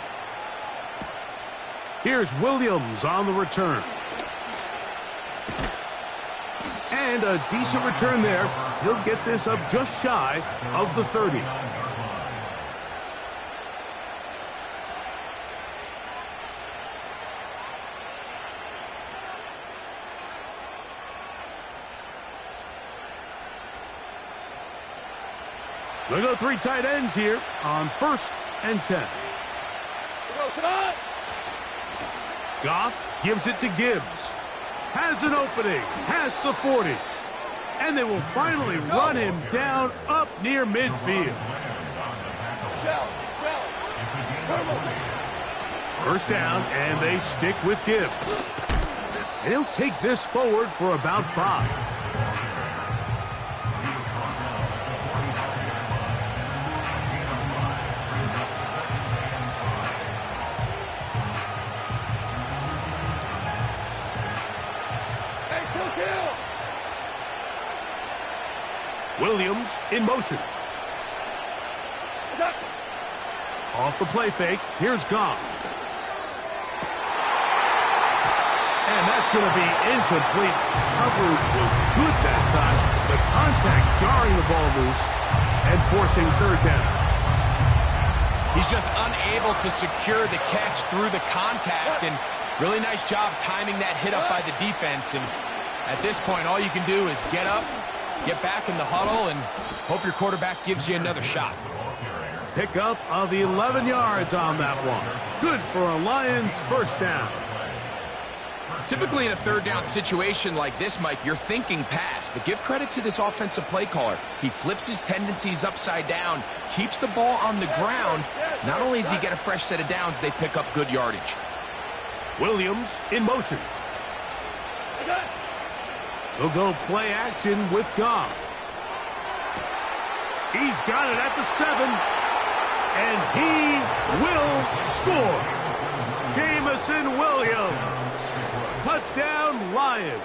Here's Williams on the return. And a decent return there. He'll get this up just shy of the 30. They go 3 tight ends here on 1st and 10. Goff gives it to Gibbs. Has an opening, past the 40. And they will finally run him down up near midfield. 1st down, and they stick with Gibbs. And he'll take this forward for about 5. Williams in motion. Off the play fake, here's Goff. And that's going to be incomplete. Coverage was good that time. The contact jarring the ball loose and forcing 3rd down. He's just unable to secure the catch through the contact, and really nice job timing that hit up by the defense. And at this point, all you can do is get up, get back in the huddle, and hope your quarterback gives you another shot. Pickup of 11 yards on that one. Good for a Lions first down. Typically in a third down situation like this, Mike, you're thinking pass, but give credit to this offensive play caller. He flips his tendencies upside down, keeps the ball on the ground. Not only does he get a fresh set of downs, they pick up good yardage. Williams in motion. He'll go play action with Goff. He's got it at the 7, and he will score. Jamison Williams. Touchdown, Lions.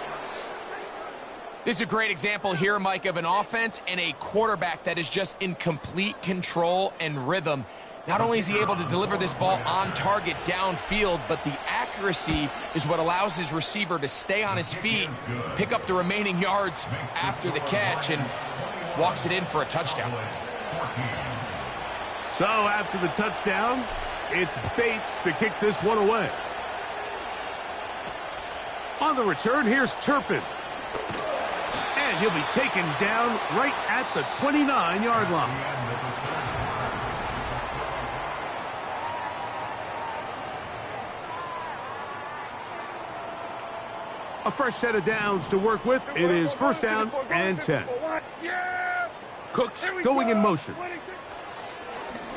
This is a great example here, Mike, of an offense and a quarterback that is just in complete control and rhythm. Not only is he able to deliver this ball on target downfield, but the accuracy is what allows his receiver to stay on his feet, pick up the remaining yards after the catch, and walks it in for a touchdown. So after the touchdown, it's Bates to kick this one away. On the return, here's Turpin. And he'll be taken down right at the 29-yard line. A fresh set of downs to work with. It is first down and 10. Cooks going in motion.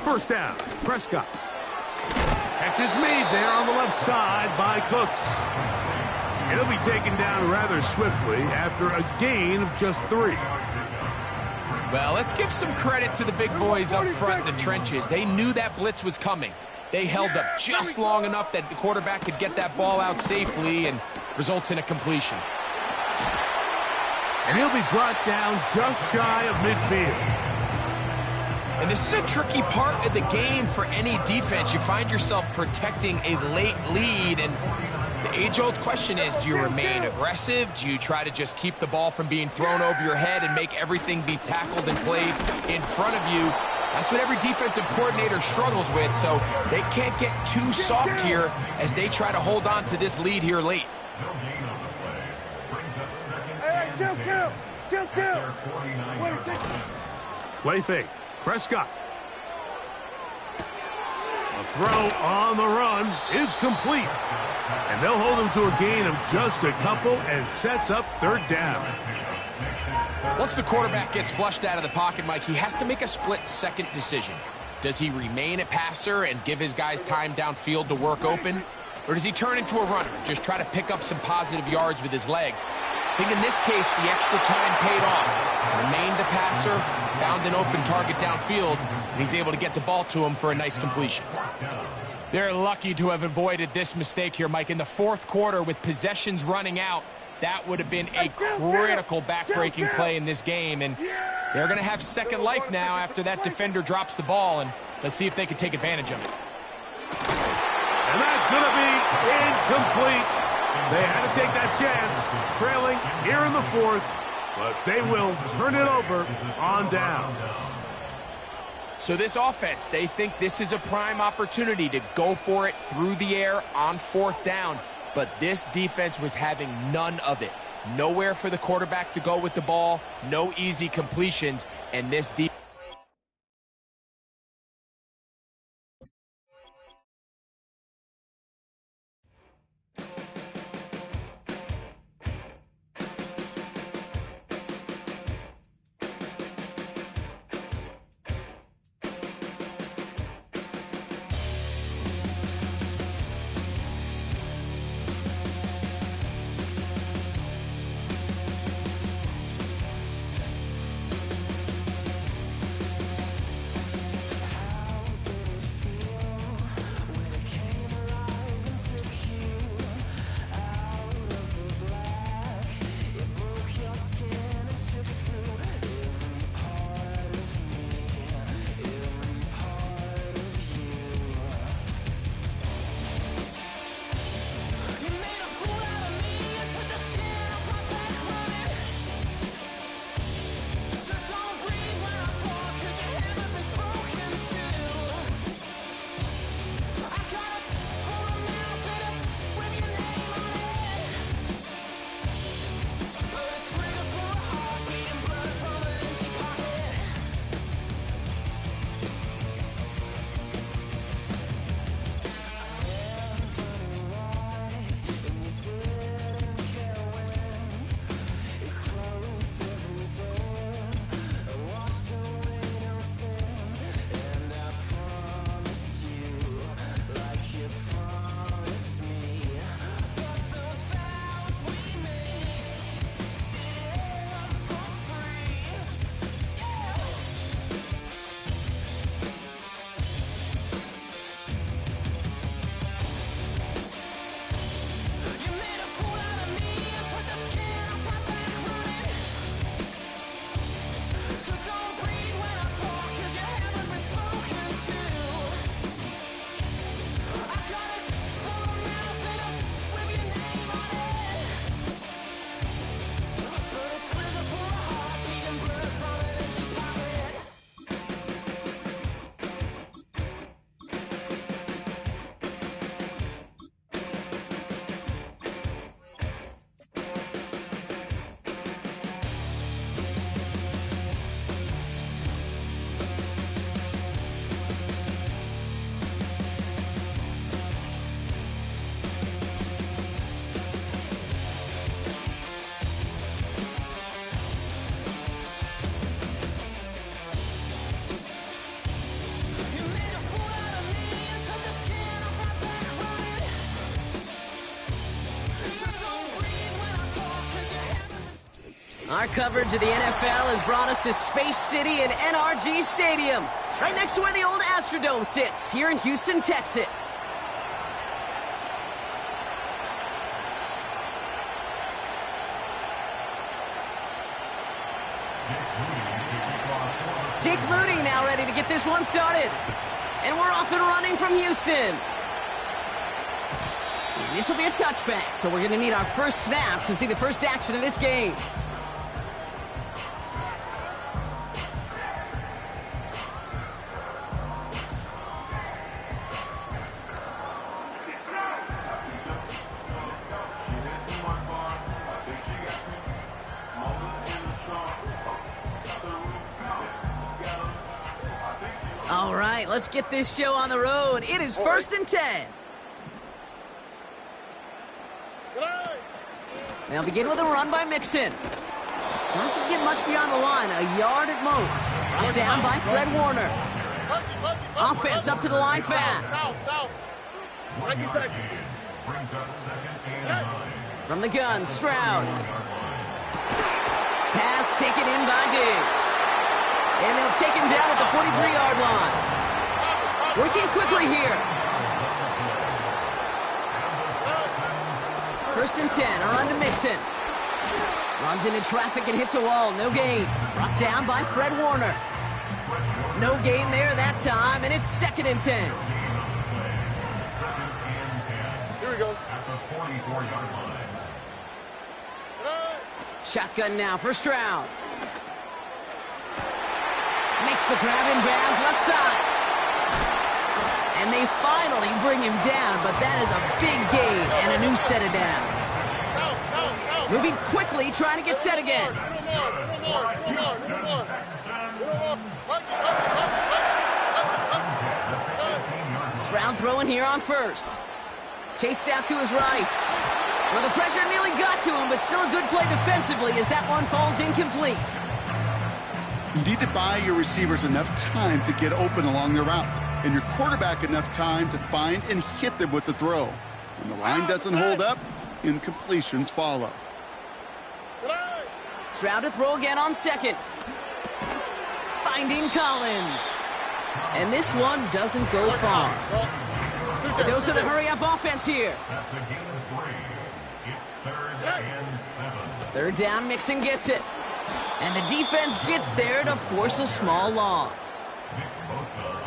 First down, Prescott. Catch is made there on the left side by Cooks. It'll be taken down rather swiftly after a gain of just 3. Well, let's give some credit to the big boys up front in the trenches. They knew that blitz was coming. They held up just long enough that the quarterback could get that ball out safely and results in a completion. And he'll be brought down just shy of midfield. And this is a tricky part of the game for any defense. You find yourself protecting a late lead, and the age-old question is, do you remain aggressive? Do you try to just keep the ball from being thrown over your head and make everything be tackled and played in front of you? That's what every defensive coordinator struggles with, so they can't get too soft here as they try to hold on to this lead here late. Hey, chill. Play fake. Prescott. The throw on the run is complete. And they'll hold him to a gain of just a couple and sets up third down. Once the quarterback gets flushed out of the pocket, Mike, he has to make a split-second decision. Does he remain a passer and give his guys time downfield to work open? Or does he turn into a runner, just try to pick up some positive yards with his legs? I think in this case, the extra time paid off. Remained a passer, found an open target downfield, and he's able to get the ball to him for a nice completion. They're lucky to have avoided this mistake here, Mike. In the fourth quarter, with possessions running out, that would have been a critical back-breaking play in this game, and they're going to have second life now after that defender drops the ball, and let's see if they can take advantage of it. And that's going to be incomplete. They had to take that chance, trailing here in the fourth, but they will turn it over on down. So this offense, they think this is a prime opportunity to go for it through the air on fourth down. But this defense was having none of it. Nowhere for the quarterback to go with the ball, no easy completions, and this defense. Our coverage of the NFL has brought us to Space City and NRG Stadium, right next to where the old Astrodome sits, here in Houston, Texas. Jake Moody now ready to get this one started. And we're off and running from Houston. And this will be a touchback, so we're going to need our first snap to see the first action of this game. All right, let's get this show on the road. It is 1st and 10. They'll begin with a run by Mixon. Doesn't get much beyond the line, a yard at most. Brought down by Fred Warner. Offense up to the line fast. From the gun, Stroud. Pass taken in by Diggs. And they'll take him down at the 43-yard line. Working quickly here. 1st and 10, a run to Mixon. Runs into traffic and hits a wall, no gain. Brought down by Fred Warner. No gain there that time, and it's 2nd and 10. Here we go. At the 44-yard line. Shotgun now for Stroud. Makes the grab in bounds left side. And they finally bring him down, but that is a big gain and a new set of downs. Moving quickly, trying to get set again. Stroud throwing here on 1st. Chased out to his right. Well, the pressure nearly got to him, but still a good play defensively as that one falls incomplete. You need to buy your receivers enough time to get open along their routes, and your quarterback enough time to find and hit them with the throw. When the line doesn't hold up, incompletions follow. Stroud to throw again on 2nd. Finding Collins. And this one doesn't go far. A dose of the hurry-up offense here. That's a gain of 3. It's 3rd and 7. 3rd down, Mixon gets it. And the defense gets there to force a small loss.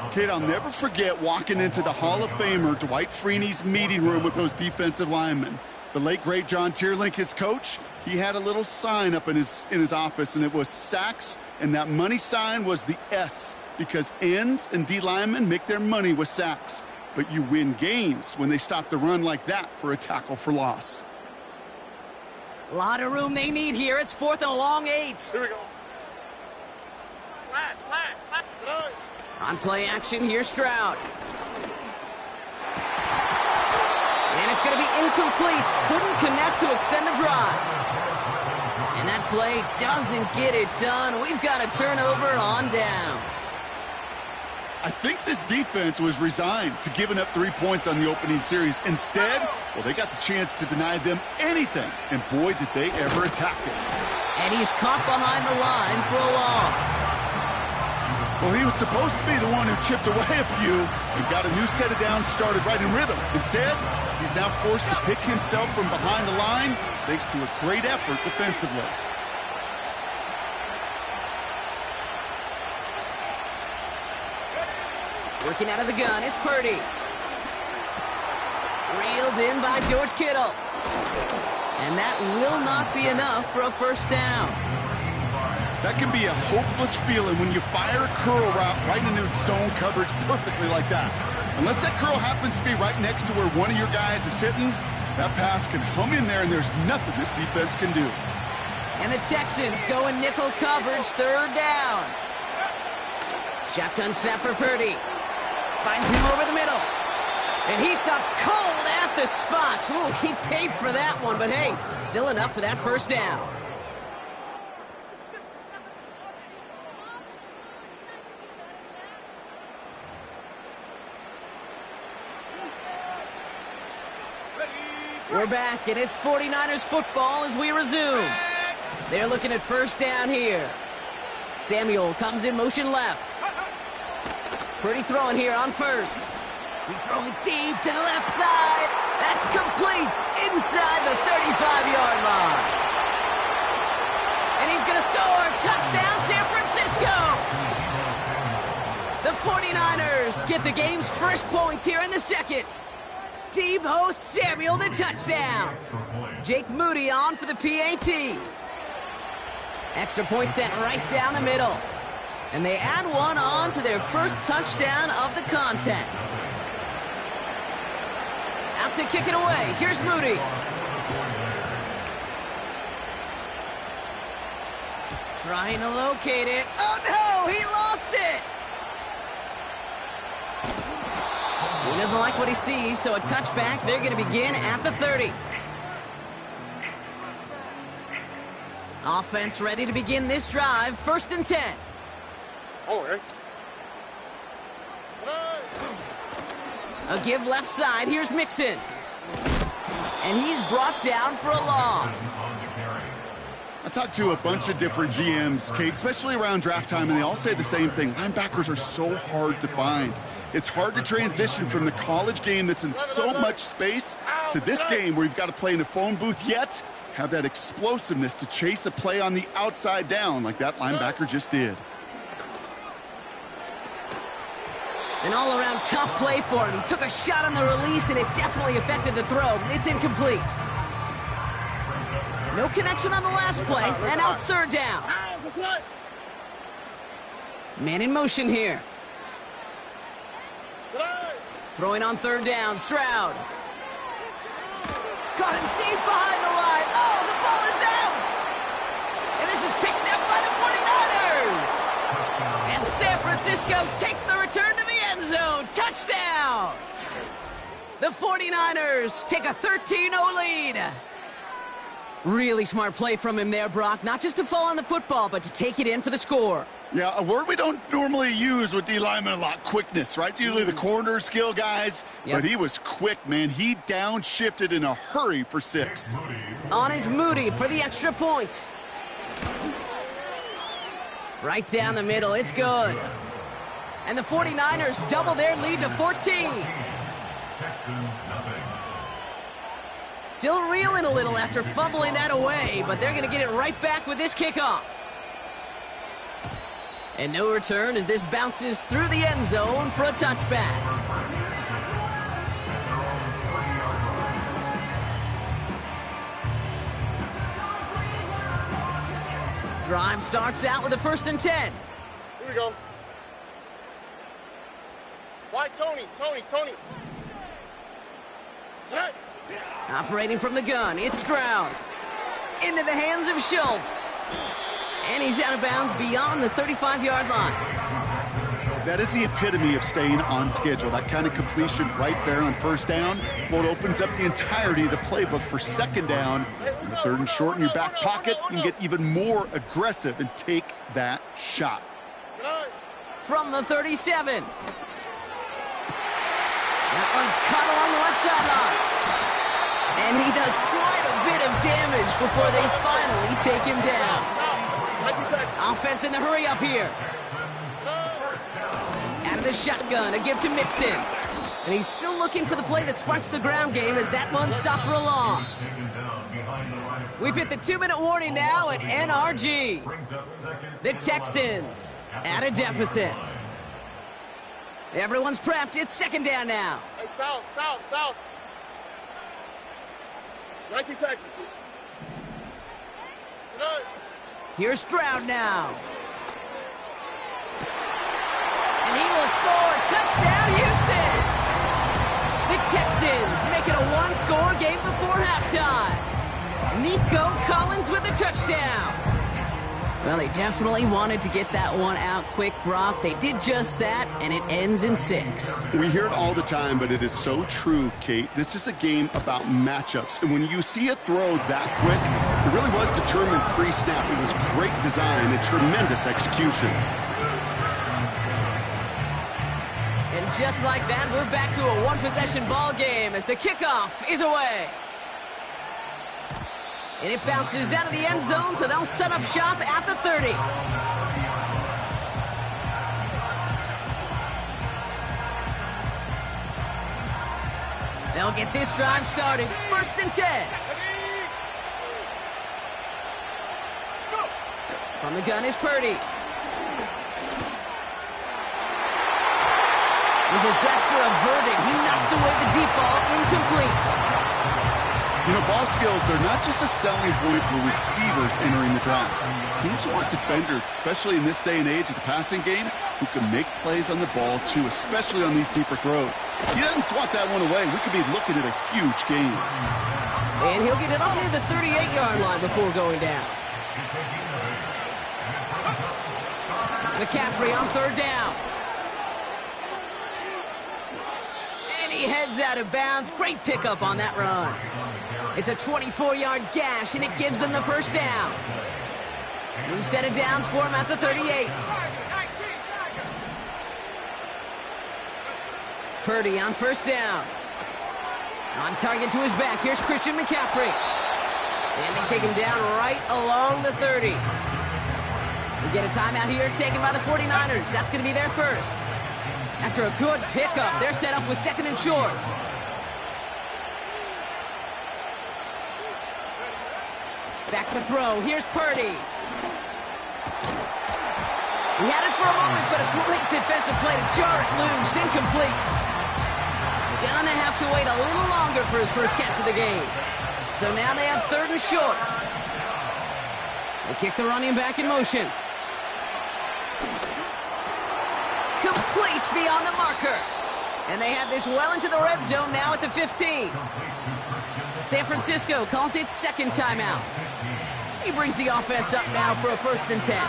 Kid, I'll never forget walking into the Hall of Famer Dwight Freeney's meeting room with those defensive linemen. The late, great John Tierlink, his coach, he had a little sign up in his office, and it was sacks, and that money sign was the S, because ends and D linemen make their money with sacks. But you win games when they stop the run like that for a tackle for loss. A lot of room they need here. It's 4th and a long 8. Here we go. Flash. On play action, here's Stroud. And it's going to be incomplete. Couldn't connect to extend the drive. And that play doesn't get it done. We've got a turnover on downs. I think this defense was resigned to giving up 3 points on the opening series. Instead, well, they got the chance to deny them anything. And boy, did they ever attack it. And he's caught behind the line for a loss. Well, he was supposed to be the one who chipped away a few and got a new set of downs started right in rhythm. Instead, he's now forced to pick himself from behind the line thanks to a great effort defensively. Working out of the gun, it's Purdy. Reeled in by George Kittle. And that will not be enough for a 1st down. That can be a hopeless feeling when you fire a curl route right into zone coverage perfectly like that. Unless that curl happens to be right next to where one of your guys is sitting, that pass can hum in there and there's nothing this defense can do. And the Texans go in nickel coverage, 3rd down. Shotgun snap for Purdy. Finds him over the middle. And he stopped cold at the spot. Ooh, he paid for that one, but hey, still enough for that 1st down. We're back, and it's 49ers football as we resume. They're looking at first down here. Samuel comes in motion left. Pretty throwing here on first. He's throwing deep to the left side. That's complete inside the 35-yard line. And he's going to score. Touchdown, San Francisco. The 49ers get the game's first points here in the second. Deebo Samuel, the touchdown. Jake Moody on for the PAT. Extra point sent right down the middle. And they add one on to their first touchdown of the contest. Out to kick it away. Here's Moody. Trying to locate it. Oh, no! He lost it! He doesn't like what he sees, so a touchback. They're going to begin at the 30. Offense ready to begin this drive. 1st and 10. A give left side. Here's Mixon. And he's brought down for a loss. I talked to a bunch of different GMs, Kate, especially around draft time, and they all say the same thing. Linebackers are so hard to find. It's hard to transition from the college game that's in so much space to this game where you've got to play in a phone booth, yet have that explosiveness to chase a play on the outside down like that linebacker just did. An all-around tough play for him. He took a shot on the release, and it definitely affected the throw. It's incomplete. No connection on the last play, and now it's 3rd down. Man in motion here. Throwing on 3rd down, Stroud. Caught him deep behind the line. Oh, the ball is out! And this is picked up by the 49ers! And San Francisco takes the return to the end zone. Touchdown! The 49ers take a 13-0 lead. Really smart play from him there, Brock. Not just to fall on the football, but to take it in for the score. Yeah, a word we don't normally use with D linemen a lot, quickness, right? It's usually the corner skill guys, but he was quick, man. He downshifted in a hurry for 6. On is Moody for the extra point. Right down the middle, it's good. And the 49ers double their lead to 14. Still reeling a little after fumbling that away, but they're going to get it right back with this kickoff. And no return as this bounces through the end zone for a touchback. Drive starts out with a 1st and 10. Here we go. Why, Tony? Hey. Operating from the gun, it's Stroud. Into the hands of Schultz. And he's out of bounds beyond the 35-yard line. That is the epitome of staying on schedule. That kind of completion right there on 1st down. Well, it opens up the entirety of the playbook for 2nd down. And the 3rd and short in your back pocket, you can get even more aggressive and take that shot. From the 37. That one's cut along the left sideline. And he does quite a bit of damage before they finally take him down. Offense in the hurry up here. Out of the shotgun, a give to Mixon. And he's still looking for the play that sparks the ground game as that one stopped for a loss. We've hit the 2-minute warning now at NRG. The Texans at a deficit. Everyone's prepped. It's 2nd down now. Hey, south. 19 Texas. Here's Stroud now. And he will score. Touchdown, Houston! The Texans make it a 1-score game before halftime. Nico Collins with the touchdown. Well, they definitely wanted to get that one out quick, Brock. They did just that, and it ends in 6. We hear it all the time, but it is so true, Kate. This is a game about matchups. And when you see a throw that quick, it really was determined pre-snap. It was great design and tremendous execution. And just like that, we're back to a one-possession ball game as the kickoff is away. And it bounces out of the end zone, so they'll set up shop at the 30. They'll get this drive started. 1st and 10. From the gun is Purdy. A disaster averted. He knocks away the deep ball, incomplete. You know, ball skills, they're not just a selling point for receivers entering the draft. Teams want defenders, especially in this day and age of the passing game, who can make plays on the ball, too, especially on these deeper throws. He doesn't swat that one away. We could be looking at a huge game. And he'll get it up near the 38-yard line before going down. McCaffrey on 3rd down. And he heads out of bounds. Great pickup on that run. It's a 24-yard gash, and it gives them the 1st down. We set it down, score him at the 38. Purdy on 1st down. On target to his back. Here's Christian McCaffrey. And they take him down right along the 30. We get a timeout here taken by the 49ers. That's going to be their first. After a good pickup, they're set up with 2nd and short. Back to throw. Here's Purdy. He had it for a moment, but a great defensive play to jar it loose. Incomplete. Gonna have to wait a little longer for his first catch of the game. So now they have 3rd and short. They kick the running back in motion. Complete beyond the marker. And they have this well into the red zone now at the 15. San Francisco calls it 2nd timeout. He brings the offense up now for a 1st and 10.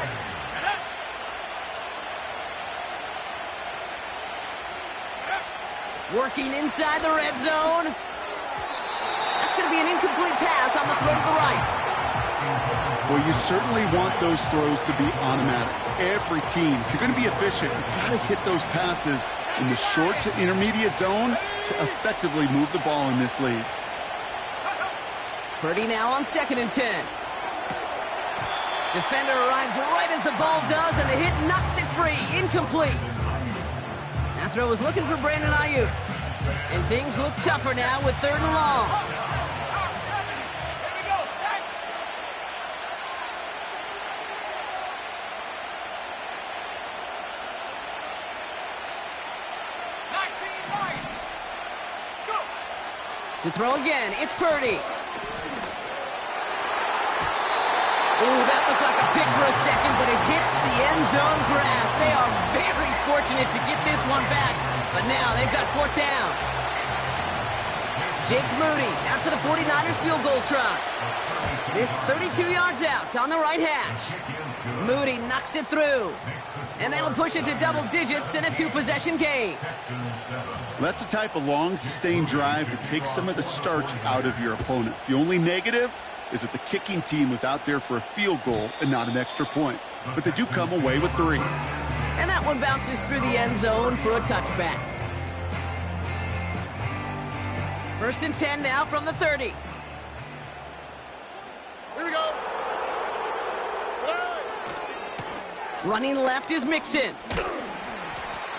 Working inside the red zone. That's going to be an incomplete pass on the throw to the right. Well, you certainly want those throws to be automatic. Every team, if you're going to be efficient, you've got to hit those passes in the short to intermediate zone to effectively move the ball in this league. Purdy now on 2nd and 10. Defender arrives right as the ball does, and the hit knocks it free. Incomplete. That throw was looking for Brandon Ayuk. And things look tougher now with 3rd and long. To throw again, it's Purdy. Ooh, that looked like a pick for a second, but it hits the end zone grass. They are very fortunate to get this one back, but now they've got 4th down. Jake Moody out for the 49ers field goal try. This 32 yards out on the right hash. Moody knocks it through, and that'll push it to double digits in a 2-possession game. That's the type of long, sustained drive that takes some of the starch out of your opponent. The only negative is that the kicking team was out there for a field goal and not an extra point. But they do come away with 3. And that one bounces through the end zone for a touchback. 1st and 10 now from the 30. Here we go. Running left is Mixon.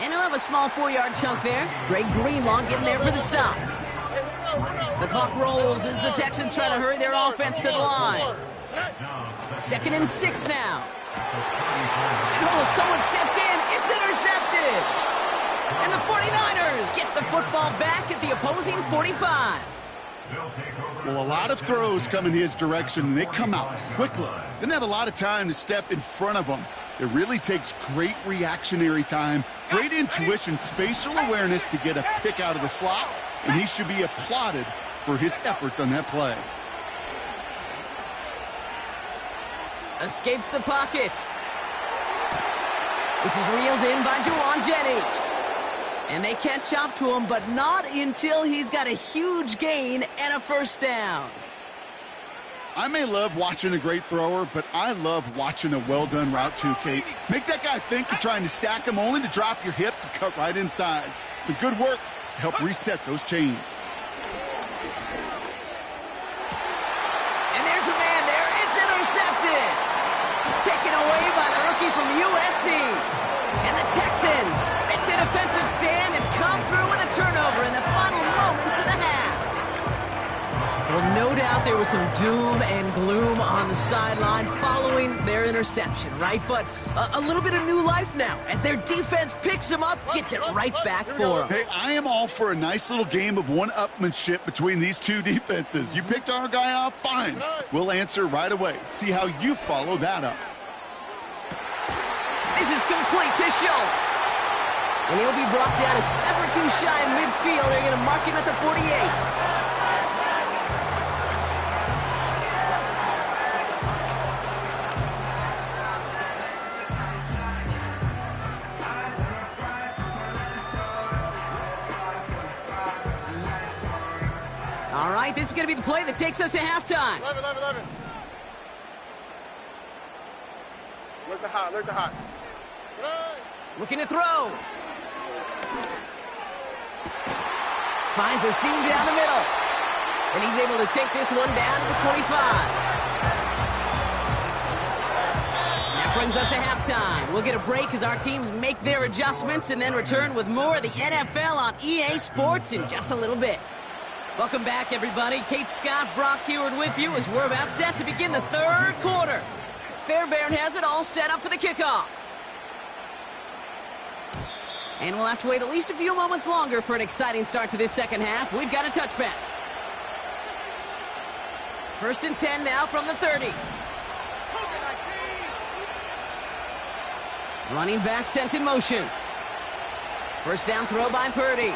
And he'll have a small 4-yard chunk there. Dre Greenlaw getting there for the stop. The clock rolls as the Texans try to hurry their offense to the line. 2nd and 6 now. And oh, someone stepped in. It's intercepted. And the 49ers get the football back at the opposing 45. Well, a lot of throws come in his direction, and they come out quickly. Didn't have a lot of time to step in front of them. It really takes great reactionary time, great intuition, spatial awareness to get a pick out of the slot, and he should be applauded for his efforts on that play. Escapes the pocket. This is reeled in by Juwan Jennings. And they catch up to him, but not until he's got a huge gain and a 1st down. I may love watching a great thrower, but I love watching a well-done route too, Kate. Make that guy think you're trying to stack him only to drop your hips and cut right inside. Some good work to help reset those chains. And there's a man away by the rookie from USC. And the Texans make the defensive stand and come through with a turnover in the final moments of the half. Well, no doubt there was some doom and gloom on the sideline following their interception, right? But a little bit of new life now as their defense picks them up, gets it right back for them. Hey, I am all for a nice little game of one-upmanship between these two defenses. You picked our guy off, fine. We'll answer right away. See how you follow that up. This is complete to Schultz. And he'll be brought down a step or two shy in midfield. They're going to mark him at the 48. All right, this is going to be the play that takes us to halftime. 11. Look the hot. Looking to throw. Finds a seam down the middle. And he's able to take this one down to the 25. That brings us to halftime. We'll get a break as our teams make their adjustments and then return with more of the NFL on EA Sports in just a little bit. Welcome back, everybody. Kate Scott, Brock Heward with you as we're about set to begin the third quarter. Fairbairn has it all set up for the kickoff. And we'll have to wait at least a few moments longer for an exciting start to this second half. We've got a touchback. 1st and 10 now from the 30. Running back sent in motion. First down throw by Purdy.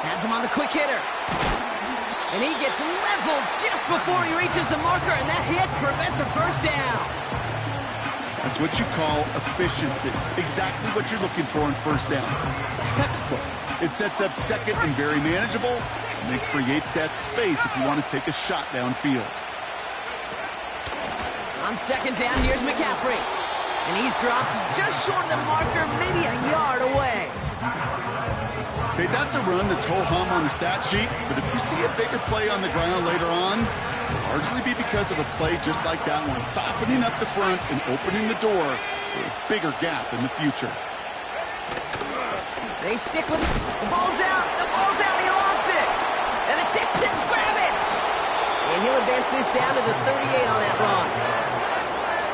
Has him on the quick hitter. And he gets leveled just before he reaches the marker, and that hit prevents a first down. That's what you call efficiency. Exactly what you're looking for in first down. Textbook. It sets up second and very manageable, and it creates that space if you want to take a shot downfield. On second down, here's McCaffrey. And he's dropped just short of the marker, maybe a yard away. Okay, that's a run that's ho-hum on the stat sheet, but if you see a bigger play on the ground later on, it'll largely be because of a play just like that one, softening up the front and opening the door for a bigger gap in the future. They stick with it. The ball's out. He lost it. And the Texans grab it. And he'll advance this down to the 38 on that run.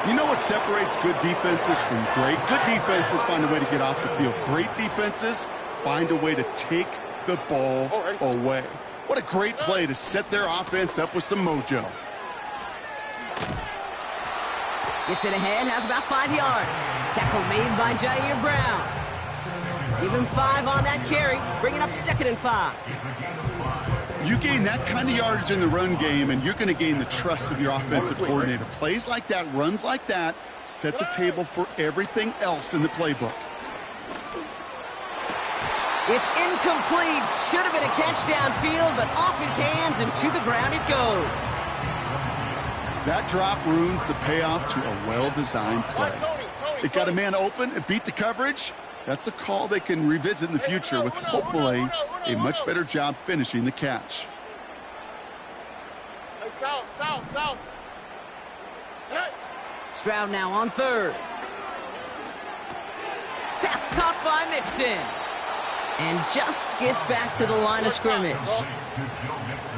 You know what separates good defenses from great? Good defenses find a way to get off the field. Great defenses find a way to take the ball away. What a great play to set their offense up with some mojo. Gets it ahead, has about 5 yards. Tackle made by Jair Brown. Give him 5 on that carry, bringing up 2nd and 5. You gain that kind of yardage in the run game, and you're going to gain the trust of your offensive coordinator. Plays like that, runs like that, set the table for everything else in the playbook. It's incomplete. Should have been a catch downfield, but off his hands and to the ground it goes. That drop ruins the payoff to a well-designed play. It got a man open, it beat the coverage. That's a call they can revisit in the future with hopefully a much better job finishing the catch. South. Stroud now on 3rd. Pass caught by Mixon. And just gets back to the line of scrimmage.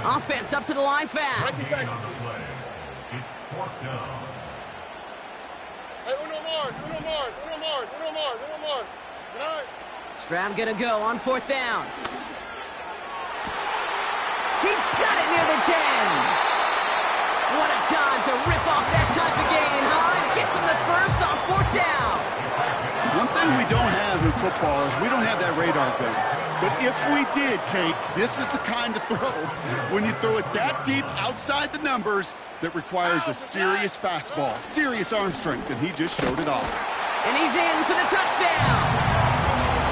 Offense up to the line fast. Hey, uno more. Stroud gonna go on 4th down. He's got it near the 10. What a time to rip off that type of gain, huh? And gets him the first on 4th down. One thing we don't have in football is we don't have that radar gun. But if we did, Kate, this is the kind of throw, when you throw it that deep outside the numbers, that requires a serious fastball, serious arm strength, and he just showed it off. And he's in for the touchdown.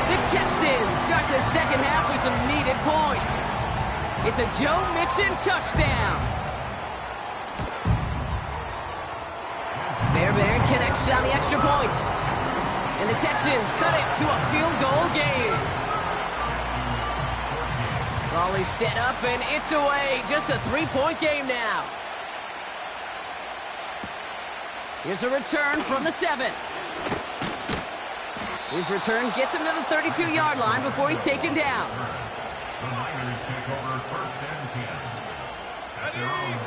The Texans start the second half with some needed points. It's a Joe Mixon touchdown. Fairbairn connects on the extra point. And the Texans cut it to a field goal game. Raleigh set up, and it's away. Just a 3-point game now. Here's a return from the 7. His return gets him to the 32-yard line before he's taken down.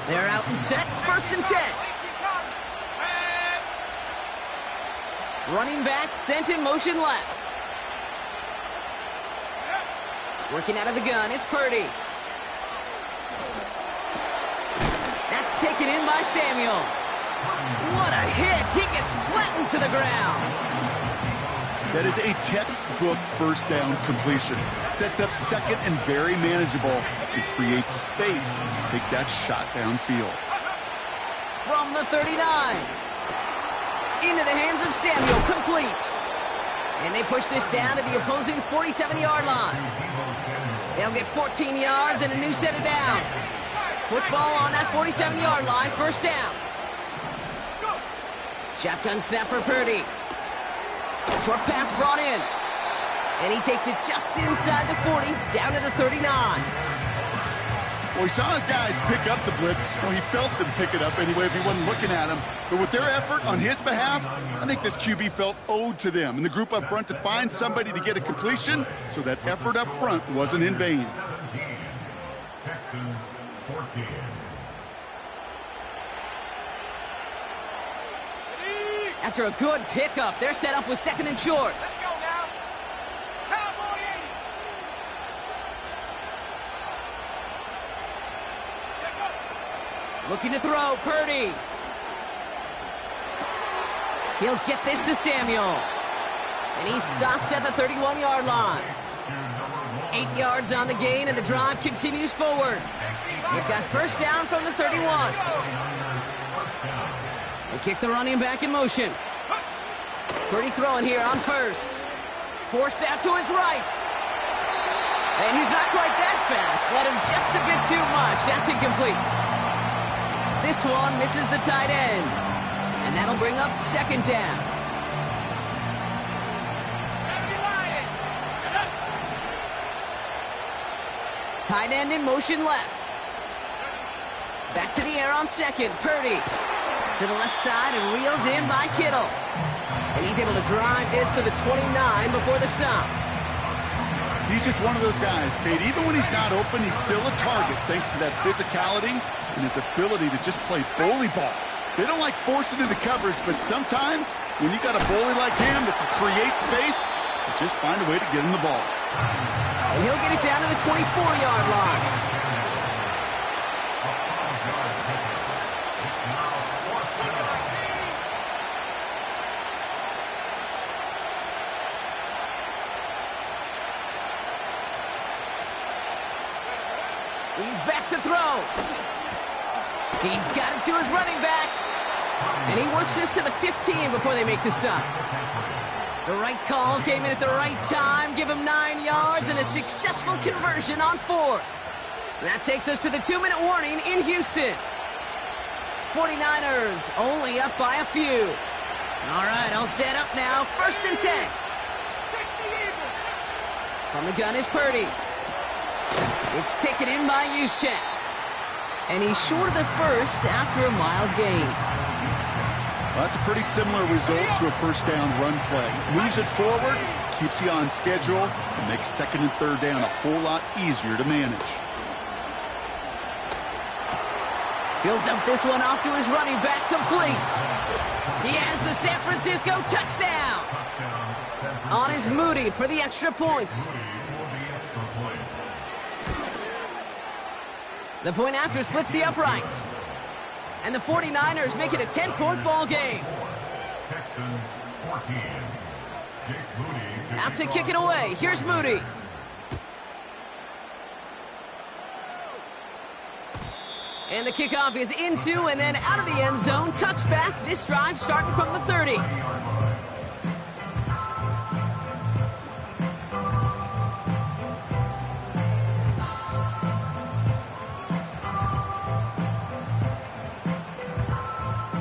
They're out and set, 1st and 10. Running back sent in motion left. Working out of the gun, it's Purdy. That's taken in by Samuel. What a hit! He gets flattened to the ground. That is a textbook first down completion. Sets up second and very manageable and creates space to take that shot downfield. From the 39. Into the hands of Samuel, complete. And they push this down to the opposing 47-yard line. They'll get 14 yards and a new set of downs. Football on that 47-yard line, 1st down. Shotgun snap for Purdy. Short pass brought in. And he takes it just inside the 40, down to the 39. Well, he saw his guys pick up the blitz. Well, he felt them pick it up anyway if he wasn't looking at him. But with their effort on his behalf, I think this QB felt owed to them and the group up front to find somebody to get a completion so that effort up front wasn't in vain. Texans 14. After a good pickup, they're set up with 2nd and short. Let's go now. Cowboy 80. Looking to throw, Purdy. He'll get this to Samuel. And he's stopped at the 31-yard line. 8 yards on the gain, and the drive continues forward. They've got 1st down from the 31. They kick the running back in motion. Purdy throwing here on 1st. Forced out to his right. And he's not quite that fast. Let him just a bit too much. That's incomplete. This one misses the tight end. And that'll bring up 2nd down. Tight end in motion left. Back to the air on 2nd. Purdy to the left side and reeled in by Kittle. And he's able to drive this to the 29 before the stop. He's just one of those guys, Kate. Even when he's not open, he's still a target thanks to that physicality and his ability to just play bully ball. They don't like forcing into coverage, but sometimes when you got a bully like him that can create space, you just find a way to get him the ball. And he'll get it down to the 24-yard line. He's back to throw. He's got it to his running back. And he works this to the 15 before they make the stop. The right call came in at the right time. Give him 9 yards and a successful conversion on 4th. That takes us to the 2-minute warning in Houston. 49ers only up by a few. All right, all set up now. 1st and 10. From the gun is Purdy. It's taken in by Juszczyk. And he's short of the 1st after a mild gain. Well, that's a pretty similar result to a 1st down run play. Moves it forward, keeps you on schedule, and makes 2nd and 3rd down a whole lot easier to manage. He'll dump this one off to his running back, complete. He has the San Francisco touchdown. On his Moody for the extra point. The point after splits the uprights. And the 49ers make it a 10-point ball game. Texans 14. Jake Moody Out to kick it away. Here's Moody. And the kickoff is into and then out of the end zone. Touchback. This drive starting from the 30.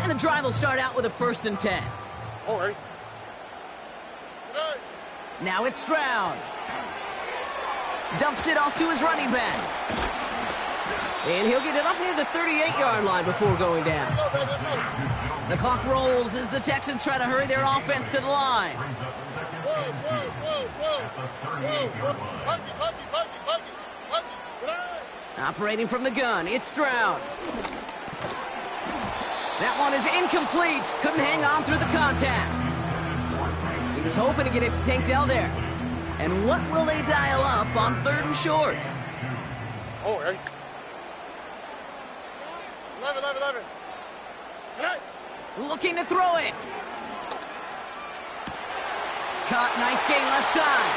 And the drive will start out with a 1st and 10. All right. Now it's Stroud. Dumps it off to his running back. And he'll get it up near the 38-yard line before going down. The clock rolls as the Texans try to hurry their offense to the line. Operating from the gun, it's Stroud. That one is incomplete. Couldn't hang on through the contact. He was hoping to get it to Tank Dell there. And what will they dial up on 3rd and short? Oh, right. 11. Hey. Looking to throw it. Caught, nice gain left side.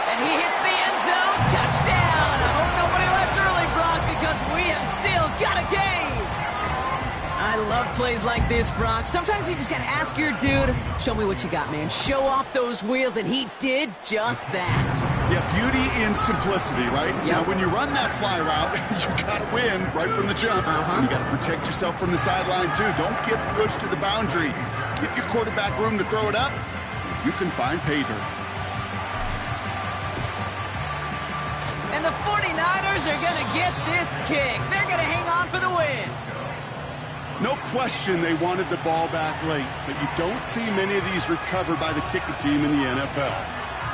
And he hits the end zone. Touchdown. I hope nobody left early, Brock, because we have still got a game. I love plays like this, Brock. Sometimes you just got to ask your dude, show me what you got, man. Show off those wheels, and he did just that. Yeah, beauty in simplicity, right? Yep. Now, when you run that fly route, you got to win right from the jump. You got to protect yourself from the sideline, too. Don't get pushed to the boundary. Give your quarterback room to throw it up. You can find pay dirt. And the 49ers are going to get this kick. They're going to hang on for the win. No question they wanted the ball back late, but you don't see many of these recovered by the kicking team in the NFL.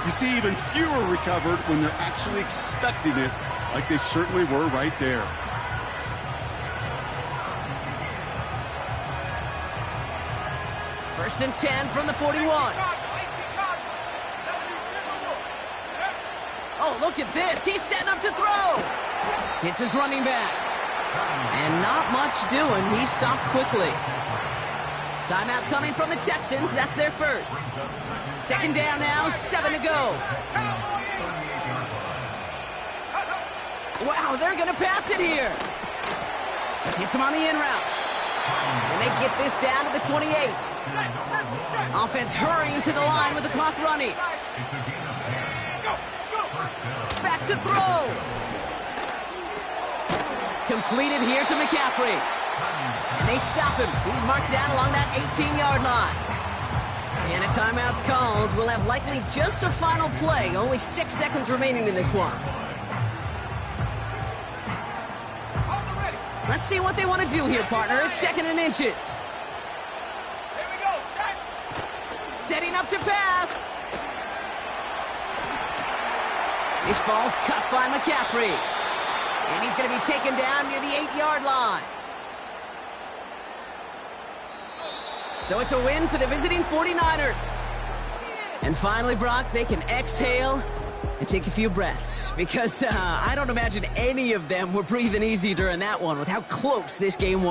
You see even fewer recovered when they're actually expecting it, like they certainly were right there. First and 10 from the 41. Oh, look at this. He's setting up to throw. Hits his running back. And not much doing. He stopped quickly. Timeout coming from the Texans. That's their first. Second down now, 7 to go. Wow, they're going to pass it here. Hits him on the in route. And they get this down to the 28. Offense hurrying to the line with the clock running. Back to throw. Completed here to McCaffrey. And they stop him. He's marked down along that 18-yard line. And a timeout's called. We'll have likely just a final play. Only 6 seconds remaining in this one. Let's see what they want to do here, partner. It's 2nd and inches. Here we go, set. Setting up to pass. This ball's cut by McCaffrey. And he's going to be taken down near the 8-yard line. So it's a win for the visiting 49ers. And finally, Brock, they can exhale and take a few breaths. Because I don't imagine any of them were breathing easy during that one with how close this game was.